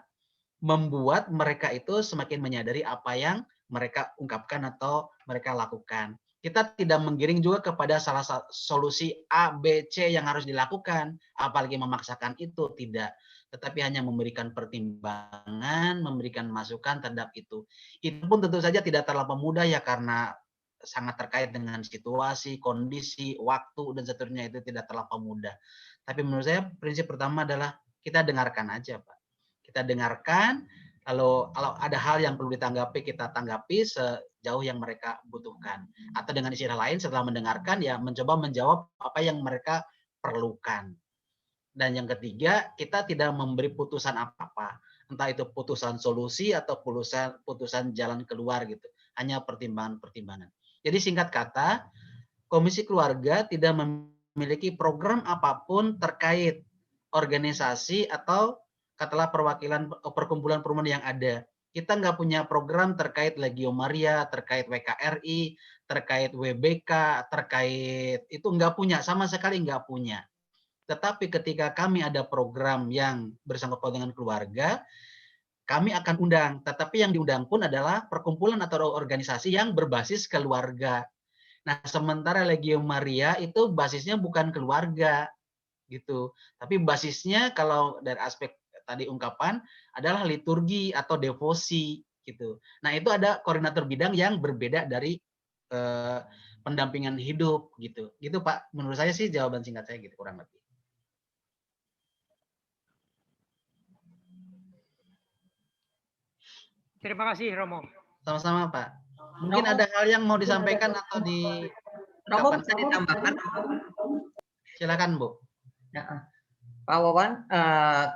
membuat mereka itu semakin menyadari apa yang mereka ungkapkan atau mereka lakukan. Kita tidak menggiring juga kepada salah satu solusi A, B, C yang harus dilakukan, apalagi memaksakan itu, tidak. Tetapi hanya memberikan pertimbangan, memberikan masukan terhadap itu. Itu pun tentu saja tidak terlalu mudah ya karena sangat terkait dengan situasi, kondisi, waktu, dan seterusnya itu tidak terlalu mudah. Tapi menurut saya prinsip pertama adalah kita dengarkan aja, Pak. Kita dengarkan, Lalu kalau ada hal yang perlu ditanggapi, kita tanggapi sejauh yang mereka butuhkan. Atau dengan istilah lain, setelah mendengarkan, ya mencoba menjawab apa yang mereka perlukan. Dan yang ketiga, kita tidak memberi putusan apa-apa. Entah itu putusan solusi atau putusan jalan keluar gitu. Hanya pertimbangan-pertimbangan. Jadi singkat kata, Komisi Keluarga tidak memiliki program apapun terkait organisasi atau katalah perkumpulan perumahan yang ada. Kita nggak punya program terkait Legio Maria, terkait WKRI, terkait WBK, terkait itu nggak punya, sama sekali nggak punya. Tetapi ketika kami ada program yang bersangkutan dengan keluarga, kami akan undang. Tetapi yang diundang pun adalah perkumpulan atau organisasi yang berbasis keluarga. Nah, sementara Legio Maria itu basisnya bukan keluarga, gitu. Tapi basisnya kalau dari aspek tadi ungkapan adalah liturgi atau devosi gitu. Nah, itu ada koordinator bidang yang berbeda dari pendampingan hidup gitu. Gitu Pak, menurut saya sih jawaban singkat saya gitu kurang lebih. Terima kasih Romo. Sama-sama Pak. Mungkin ada hal yang mau disampaikan atau di Romo bisa ditambahkan? Silakan Bu. Ya, Pak Wawan,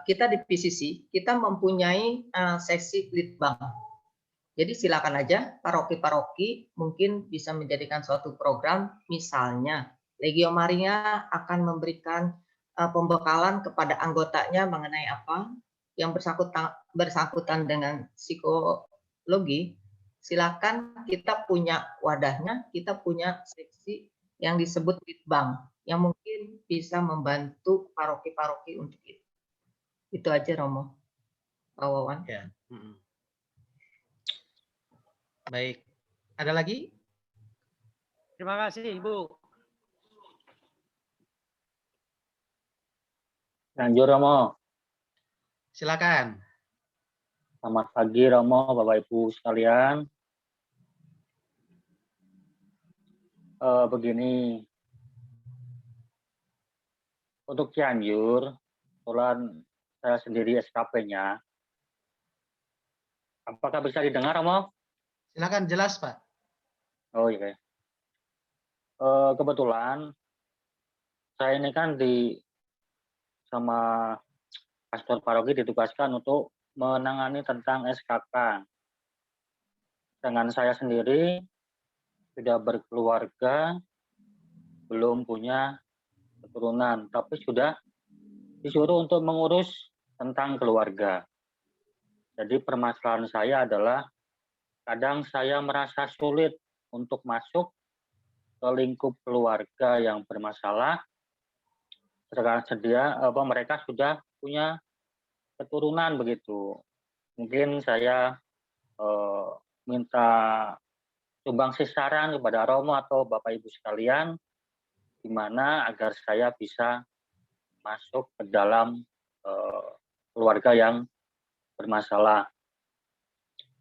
kita di PCC kita mempunyai seksi litbang. Jadi silakan aja paroki-paroki mungkin bisa menjadikan suatu program, misalnya Legio Maria akan memberikan pembekalan kepada anggotanya mengenai apa yang bersangkutan dengan psikologi. Silakan, kita punya wadahnya, kita punya seksi yang disebut litbang yang mungkin bisa membantu paroki-paroki untuk itu. Itu aja Romo, Pak Wawan. Ya. Baik, ada lagi? Terima kasih Ibu. Lanjut Romo. Silakan. Selamat pagi Romo, Bapak Ibu sekalian. Begini, untuk Cianjur, kebetulan saya sendiri SKP-nya. Apakah bisa didengar, Romo? Silakan, jelas Pak. Oh iya. Kebetulan saya ini kan sama pastor paroki ditugaskan untuk menangani tentang SKK. Dengan saya sendiri tidak berkeluarga, belum punya keturunan, tapi sudah disuruh untuk mengurus tentang keluarga. Jadi permasalahan saya adalah kadang saya merasa sulit untuk masuk ke lingkup keluarga yang bermasalah. Sedang mereka sudah punya keturunan begitu. Mungkin saya minta sumbangsi saran kepada Romo atau Bapak Ibu sekalian, gimana agar saya bisa masuk ke dalam keluarga yang bermasalah.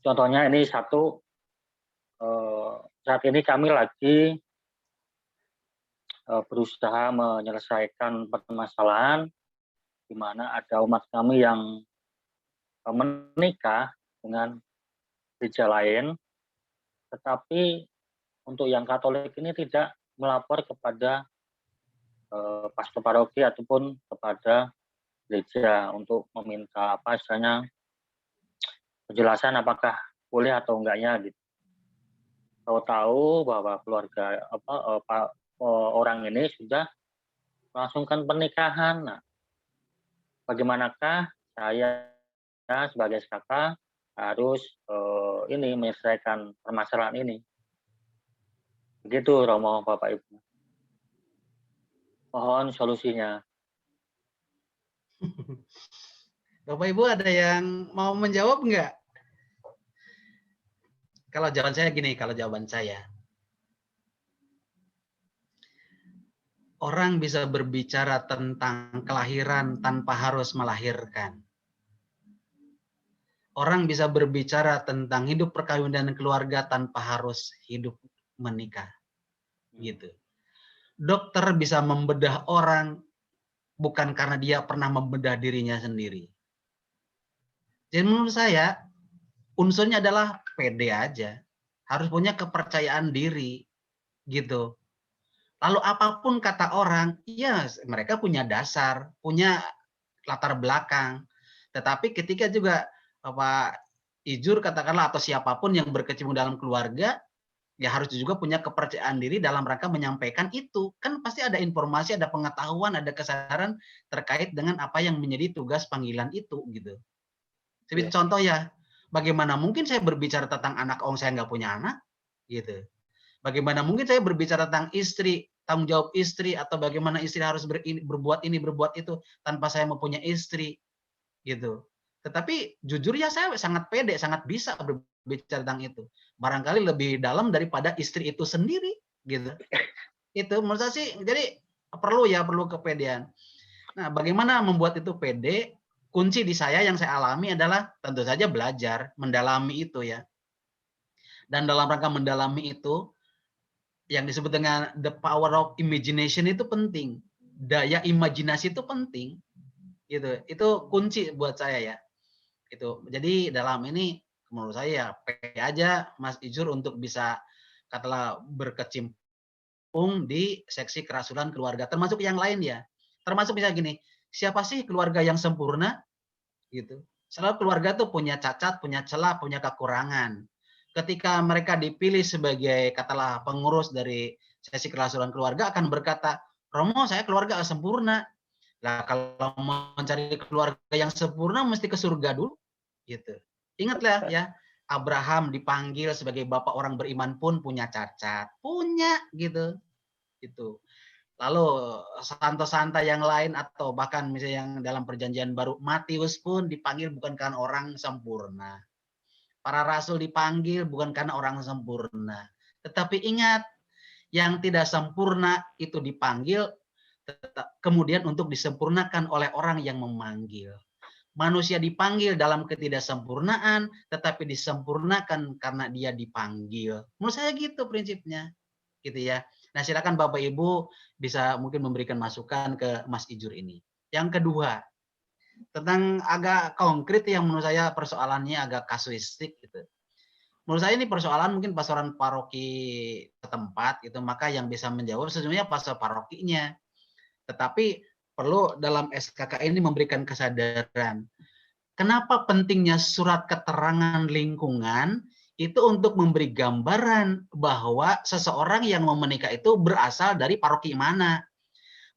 Contohnya ini satu, saat ini kami lagi berusaha menyelesaikan permasalahan di mana ada umat kami yang menikah dengan gereja lain, tetapi untuk yang Katolik ini tidak melapor kepada pastor paroki ataupun kepada gereja untuk meminta apa istilahnya penjelasan apakah boleh atau enggaknya gitu. Tahu-tahu bahwa keluarga orang ini sudah melangsungkan pernikahan. Nah, bagaimanakah saya sebagai SKK harus menyelesaikan permasalahan ini? Begitu Romo, Bapak Ibu. Mohon solusinya. Bapak Ibu ada yang mau menjawab enggak? Kalau jawaban saya gini, orang bisa berbicara tentang kelahiran tanpa harus melahirkan. Orang bisa berbicara tentang hidup perkawinan dan keluarga tanpa harus hidup menikah. Gitu. Dokter bisa membedah orang bukan karena dia pernah membedah dirinya sendiri. Jadi menurut saya, unsurnya adalah pede aja. Harus punya kepercayaan diri gitu. Lalu apapun kata orang, ya mereka punya dasar, punya latar belakang. Tetapi ketika juga Pak Ijur katakanlah atau siapapun yang berkecimpung dalam keluarga, ya harus juga punya kepercayaan diri dalam rangka menyampaikan itu. Kan pasti ada informasi, ada pengetahuan, ada kesadaran terkait dengan apa yang menjadi tugas panggilan itu gitu. Seperti contoh ya, bagaimana mungkin saya berbicara tentang anak saya nggak punya anak gitu. Bagaimana mungkin saya berbicara tentang istri, tanggung jawab istri, atau bagaimana istri harus berbuat ini, berbuat itu tanpa saya mempunyai istri gitu. Tetapi jujur ya saya sangat pede, sangat bisa berbicara tentang itu. Barangkali lebih dalam daripada istri itu sendiri gitu. Itu menurut saya sih jadi perlu kepedean. Nah, bagaimana membuat itu pede? Kunci di saya yang saya alami adalah tentu saja belajar, mendalami itu ya. Dan dalam rangka mendalami itu yang disebut dengan the power of imagination itu penting. Daya imajinasi itu penting. Gitu. Itu kunci buat saya ya. Itu. Jadi dalam ini menurut saya ya pede aja Mas Ijur untuk bisa katakanlah berkecimpung di seksi kerasulan keluarga termasuk yang lain ya. Termasuk bisa gini, siapa sih keluarga yang sempurna? Gitu. Selalu keluarga tuh punya cacat, punya celah, punya kekurangan. Ketika mereka dipilih sebagai katakanlah pengurus dari sesi kerasulan keluarga akan berkata, Romo saya keluarga sempurna. Nah kalau mencari keluarga yang sempurna mesti ke surga dulu. Gitu. Ingatlah ya, Abraham dipanggil sebagai bapak orang beriman pun punya cacat. Punya gitu. Gitu. Lalu santo-santa yang lain atau bahkan misalnya yang dalam perjanjian baru Matius pun dipanggil bukan karena orang sempurna. Para rasul dipanggil bukan karena orang sempurna. Tetapi ingat, yang tidak sempurna itu dipanggil kemudian untuk disempurnakan oleh orang yang memanggil. Manusia dipanggil dalam ketidaksempurnaan, tetapi disempurnakan karena dia dipanggil. Menurut saya gitu prinsipnya. Gitu ya. Nah, silakan Bapak Ibu bisa mungkin memberikan masukan ke Mas Ijur ini. Yang kedua, tentang agak konkret yang menurut saya persoalannya agak kasuistik gitu. Menurut saya ini persoalan mungkin pastoran paroki setempat gitu, maka yang bisa menjawab sesungguhnya pastor parokinya. Tetapi perlu dalam SKK ini memberikan kesadaran. Kenapa pentingnya surat keterangan lingkungan itu untuk memberi gambaran bahwa seseorang yang mau menikah itu berasal dari paroki mana.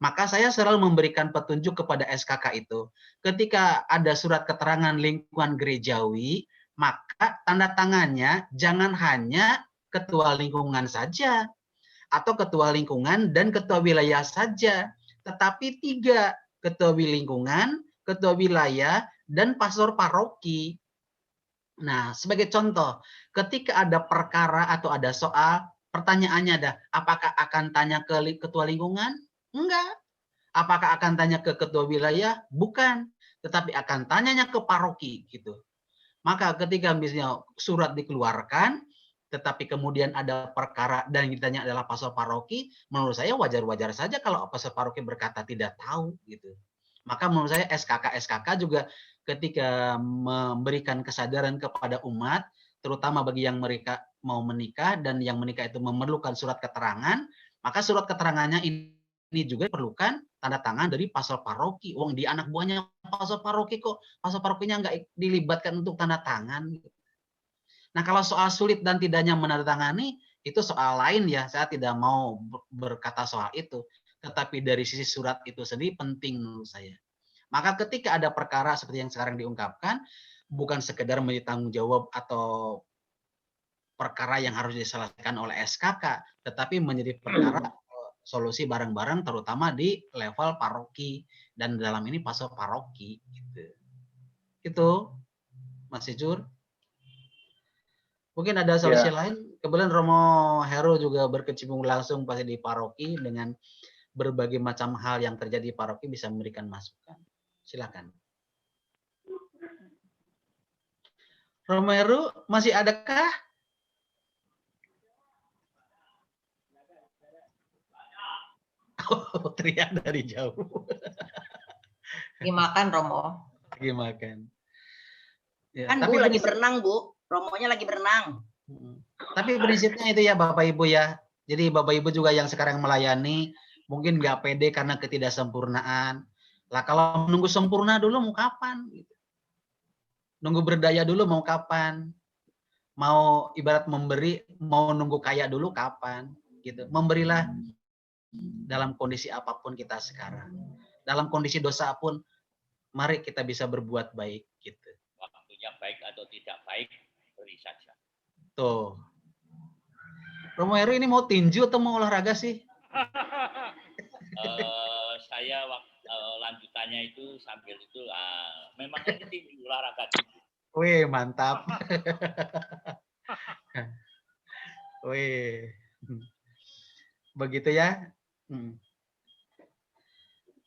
Maka saya selalu memberikan petunjuk kepada SKK itu. Ketika ada surat keterangan lingkungan gerejawi, maka tanda tangannya jangan hanya ketua lingkungan saja, atau ketua lingkungan dan ketua wilayah saja, tetapi 3, ketua lingkungan, ketua wilayah, dan pastor paroki. Nah, sebagai contoh, ketika ada perkara atau ada soal, pertanyaannya ada, apakah akan tanya ke ketua lingkungan? Enggak. Apakah akan tanya ke ketua wilayah? Bukan. Tetapi akan tanyanya ke paroki gitu. Maka ketika misalnya surat dikeluarkan, tetapi kemudian ada perkara dan yang ditanya adalah pastor paroki, menurut saya wajar-wajar saja kalau pastor paroki berkata tidak tahu gitu. Maka menurut saya SKK juga ketika memberikan kesadaran kepada umat, terutama bagi yang mereka mau menikah dan yang menikah itu memerlukan surat keterangan, maka surat keterangannya ini juga diperlukan tanda tangan dari pastor paroki. Wong di anak buahnya pastor paroki kok pastor parokinya nggak dilibatkan untuk tanda tangan. Nah kalau soal sulit dan tidaknya menandatangani itu soal lain ya. Saya tidak mau berkata soal itu. Tetapi dari sisi surat itu sendiri penting menurut saya. Maka ketika ada perkara seperti yang sekarang diungkapkan, bukan sekedar menjadi tanggung jawab atau perkara yang harus diselesaikan oleh SKK, tetapi menjadi perkara solusi bareng-bareng terutama di level paroki dan dalam ini pastor paroki gitu. Itu Mas Ijur. Mungkin ada solusi lain. Kebetulan Romo Heru juga berkecimpung langsung pasti di paroki dengan berbagai macam hal yang terjadi di paroki bisa memberikan masukan. Silakan. Romo Heru masih adakah? Oh, teriak dari jauh. Lagi makan, Romo. Lagi makan. Ya, kan tapi Bu lagi berenang, Bu. Romonya lagi berenang. Tapi prinsipnya itu ya Bapak Ibu ya. Jadi Bapak Ibu juga yang sekarang melayani mungkin nggak pede karena ketidaksempurnaan. Lah kalau menunggu sempurna dulu mau kapan? Nunggu berdaya dulu mau kapan? Mau ibarat memberi, mau nunggu kaya dulu kapan? Gitu. Memberilah dalam kondisi apapun kita sekarang. Dalam kondisi dosa pun, mari kita bisa berbuat baik. Gitu. Waktunya baik atau tidak baik, beri saja. Tuh. Romo Heru ini mau tinju atau mau olahraga sih? Saya lanjutannya itu sambil itu memang ini tinju olahraga tinju. Wih, mantap. Wih. Begitu ya.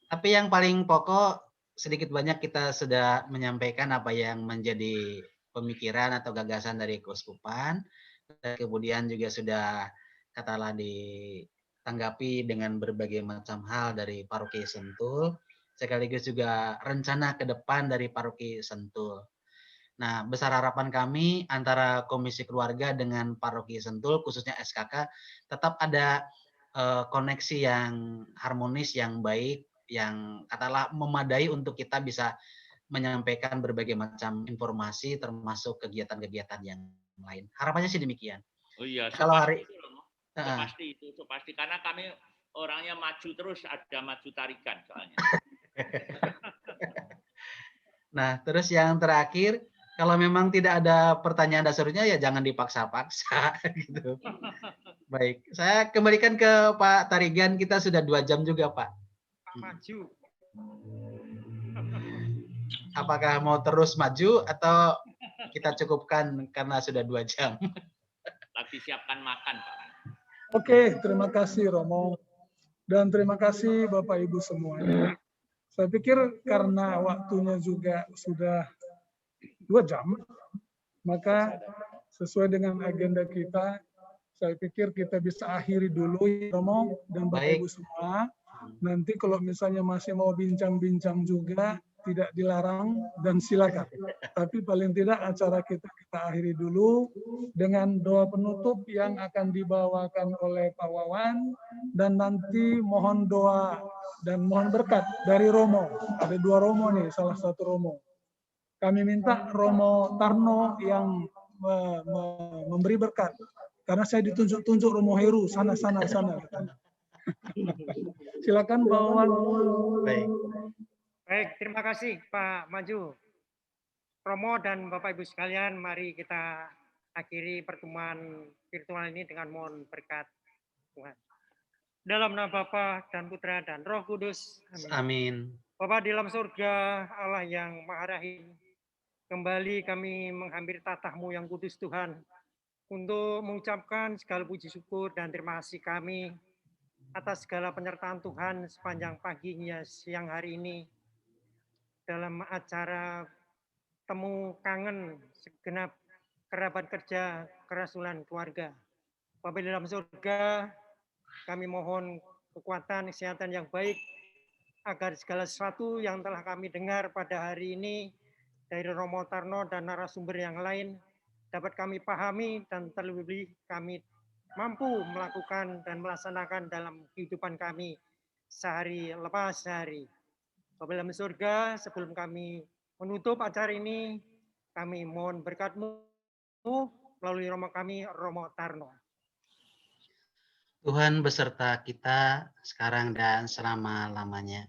Tapi yang paling pokok sedikit banyak kita sudah menyampaikan apa yang menjadi pemikiran atau gagasan dari keuskupan. Dan kemudian juga sudah katakanlah ditanggapi dengan berbagai macam hal dari Paroki Sentul, sekaligus juga rencana ke depan dari Paroki Sentul. Nah, besar harapan kami antara Komisi Keluarga dengan Paroki Sentul, khususnya SKK, tetap ada koneksi yang harmonis, yang baik, yang katakanlah memadai untuk kita bisa menyampaikan berbagai macam informasi, termasuk kegiatan-kegiatan yang lain. Harapannya sih demikian. Oh iya, kalau hari itu pasti karena kami orangnya maju terus, ada maju tarikan soalnya. Nah, terus yang terakhir, kalau memang tidak ada pertanyaan dasarnya ya jangan dipaksa-paksa gitu. Baik, saya kembalikan ke Pak Tarigan, kita sudah 2 jam juga Pak. Maju. Apakah mau terus maju atau kita cukupkan karena sudah 2 jam? Lagi siapkan makan, Pak. Oke, terima kasih Romo. Dan terima kasih Bapak Ibu semuanya. Saya pikir karena waktunya juga sudah 2 jam, maka sesuai dengan agenda kita, saya pikir kita bisa akhiri dulu Romo dan Bapak Ibu semua. Nanti kalau misalnya masih mau bincang-bincang juga, tidak dilarang dan silakan. Tapi paling tidak acara kita akhiri dulu dengan doa penutup yang akan dibawakan oleh Pak Wawan, dan nanti mohon doa dan mohon berkat dari Romo. Ada 2 Romo nih, salah satu Romo. Kami minta Romo Tarno yang memberi berkat. Karena saya ditunjuk-tunjuk Romo Heru, sana. Silakan Pak Wawan. Baik, terima kasih Pak Maju. Romo dan Bapak Ibu sekalian, mari kita akhiri pertemuan virtual ini dengan mohon berkat Tuhan. Dalam nama Bapa dan Putra dan Roh Kudus. Amin. Bapa di dalam surga, Allah yang Maha Rahim, kembali kami menghampiri tatah-Mu yang kudus Tuhan, untuk mengucapkan segala puji syukur dan terima kasih kami atas segala penyertaan Tuhan sepanjang paginya siang hari ini dalam acara temu kangen segenap kerabat kerja kerasulan keluarga. Bapa di dalam surga, kami mohon kekuatan, kesehatan yang baik, agar segala sesuatu yang telah kami dengar pada hari ini dari Romo Tarno dan narasumber yang lain dapat kami pahami dan terlebih kami mampu melakukan dan melaksanakan dalam kehidupan kami sehari lepas sehari. Bapa dalam surga, sebelum kami menutup acara ini, kami mohon berkat-Mu melalui Romo kami, Romo Tarno. Tuhan beserta kita sekarang dan selama-lamanya.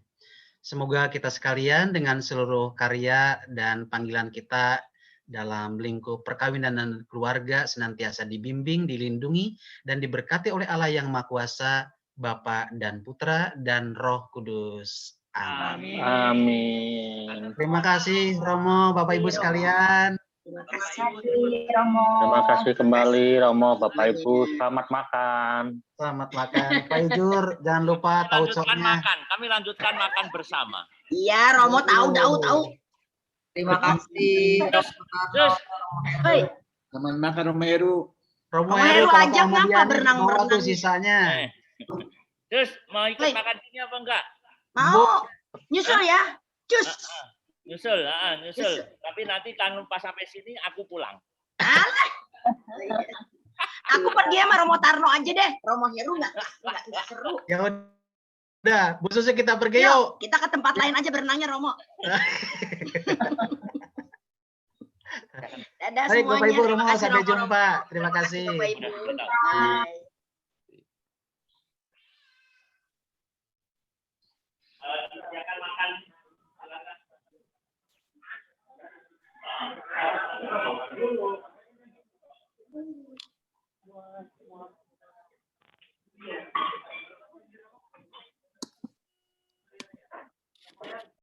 Semoga kita sekalian dengan seluruh karya dan panggilan kita dalam lingkup perkawinan dan keluarga senantiasa dibimbing, dilindungi, dan diberkati oleh Allah yang Maha Kuasa, Bapa dan Putra dan Roh Kudus. Amin. Amin. Terima kasih Romo, Bapak Ibu sekalian. Terima kasih Romo. Terima kasih kembali Romo, Bapak Ibu. Selamat makan. Selamat makan. Pak Ijur, jangan lupa taucornya. Kami lanjutkan makan bersama. Iya, Romo tahu. Terima kasih. Hei, Selamat makan Romo Heru. Romo Heru kalau aja kemudian ngapa berenang-berenang bawa tuh gitu? sisanya. Terus mau ikut makan sini apa enggak? Mau nyusul ya? Cus. Nyusul. Tapi nanti kan pas sampai sini aku pulang. Alah. Aku pergi sama Romo Tarno aja deh. Romo Heru nggak seru. Ya udah, Bu Susi kita pergi yuk. Kita ke tempat lain aja berenangnya, Romo. Dadah Baik, semuanya. Bapak Ibu Romo, Terima kasih, sampai Romo. jumpa. Terima kasih. Bapak Ibu. Bye. Makan.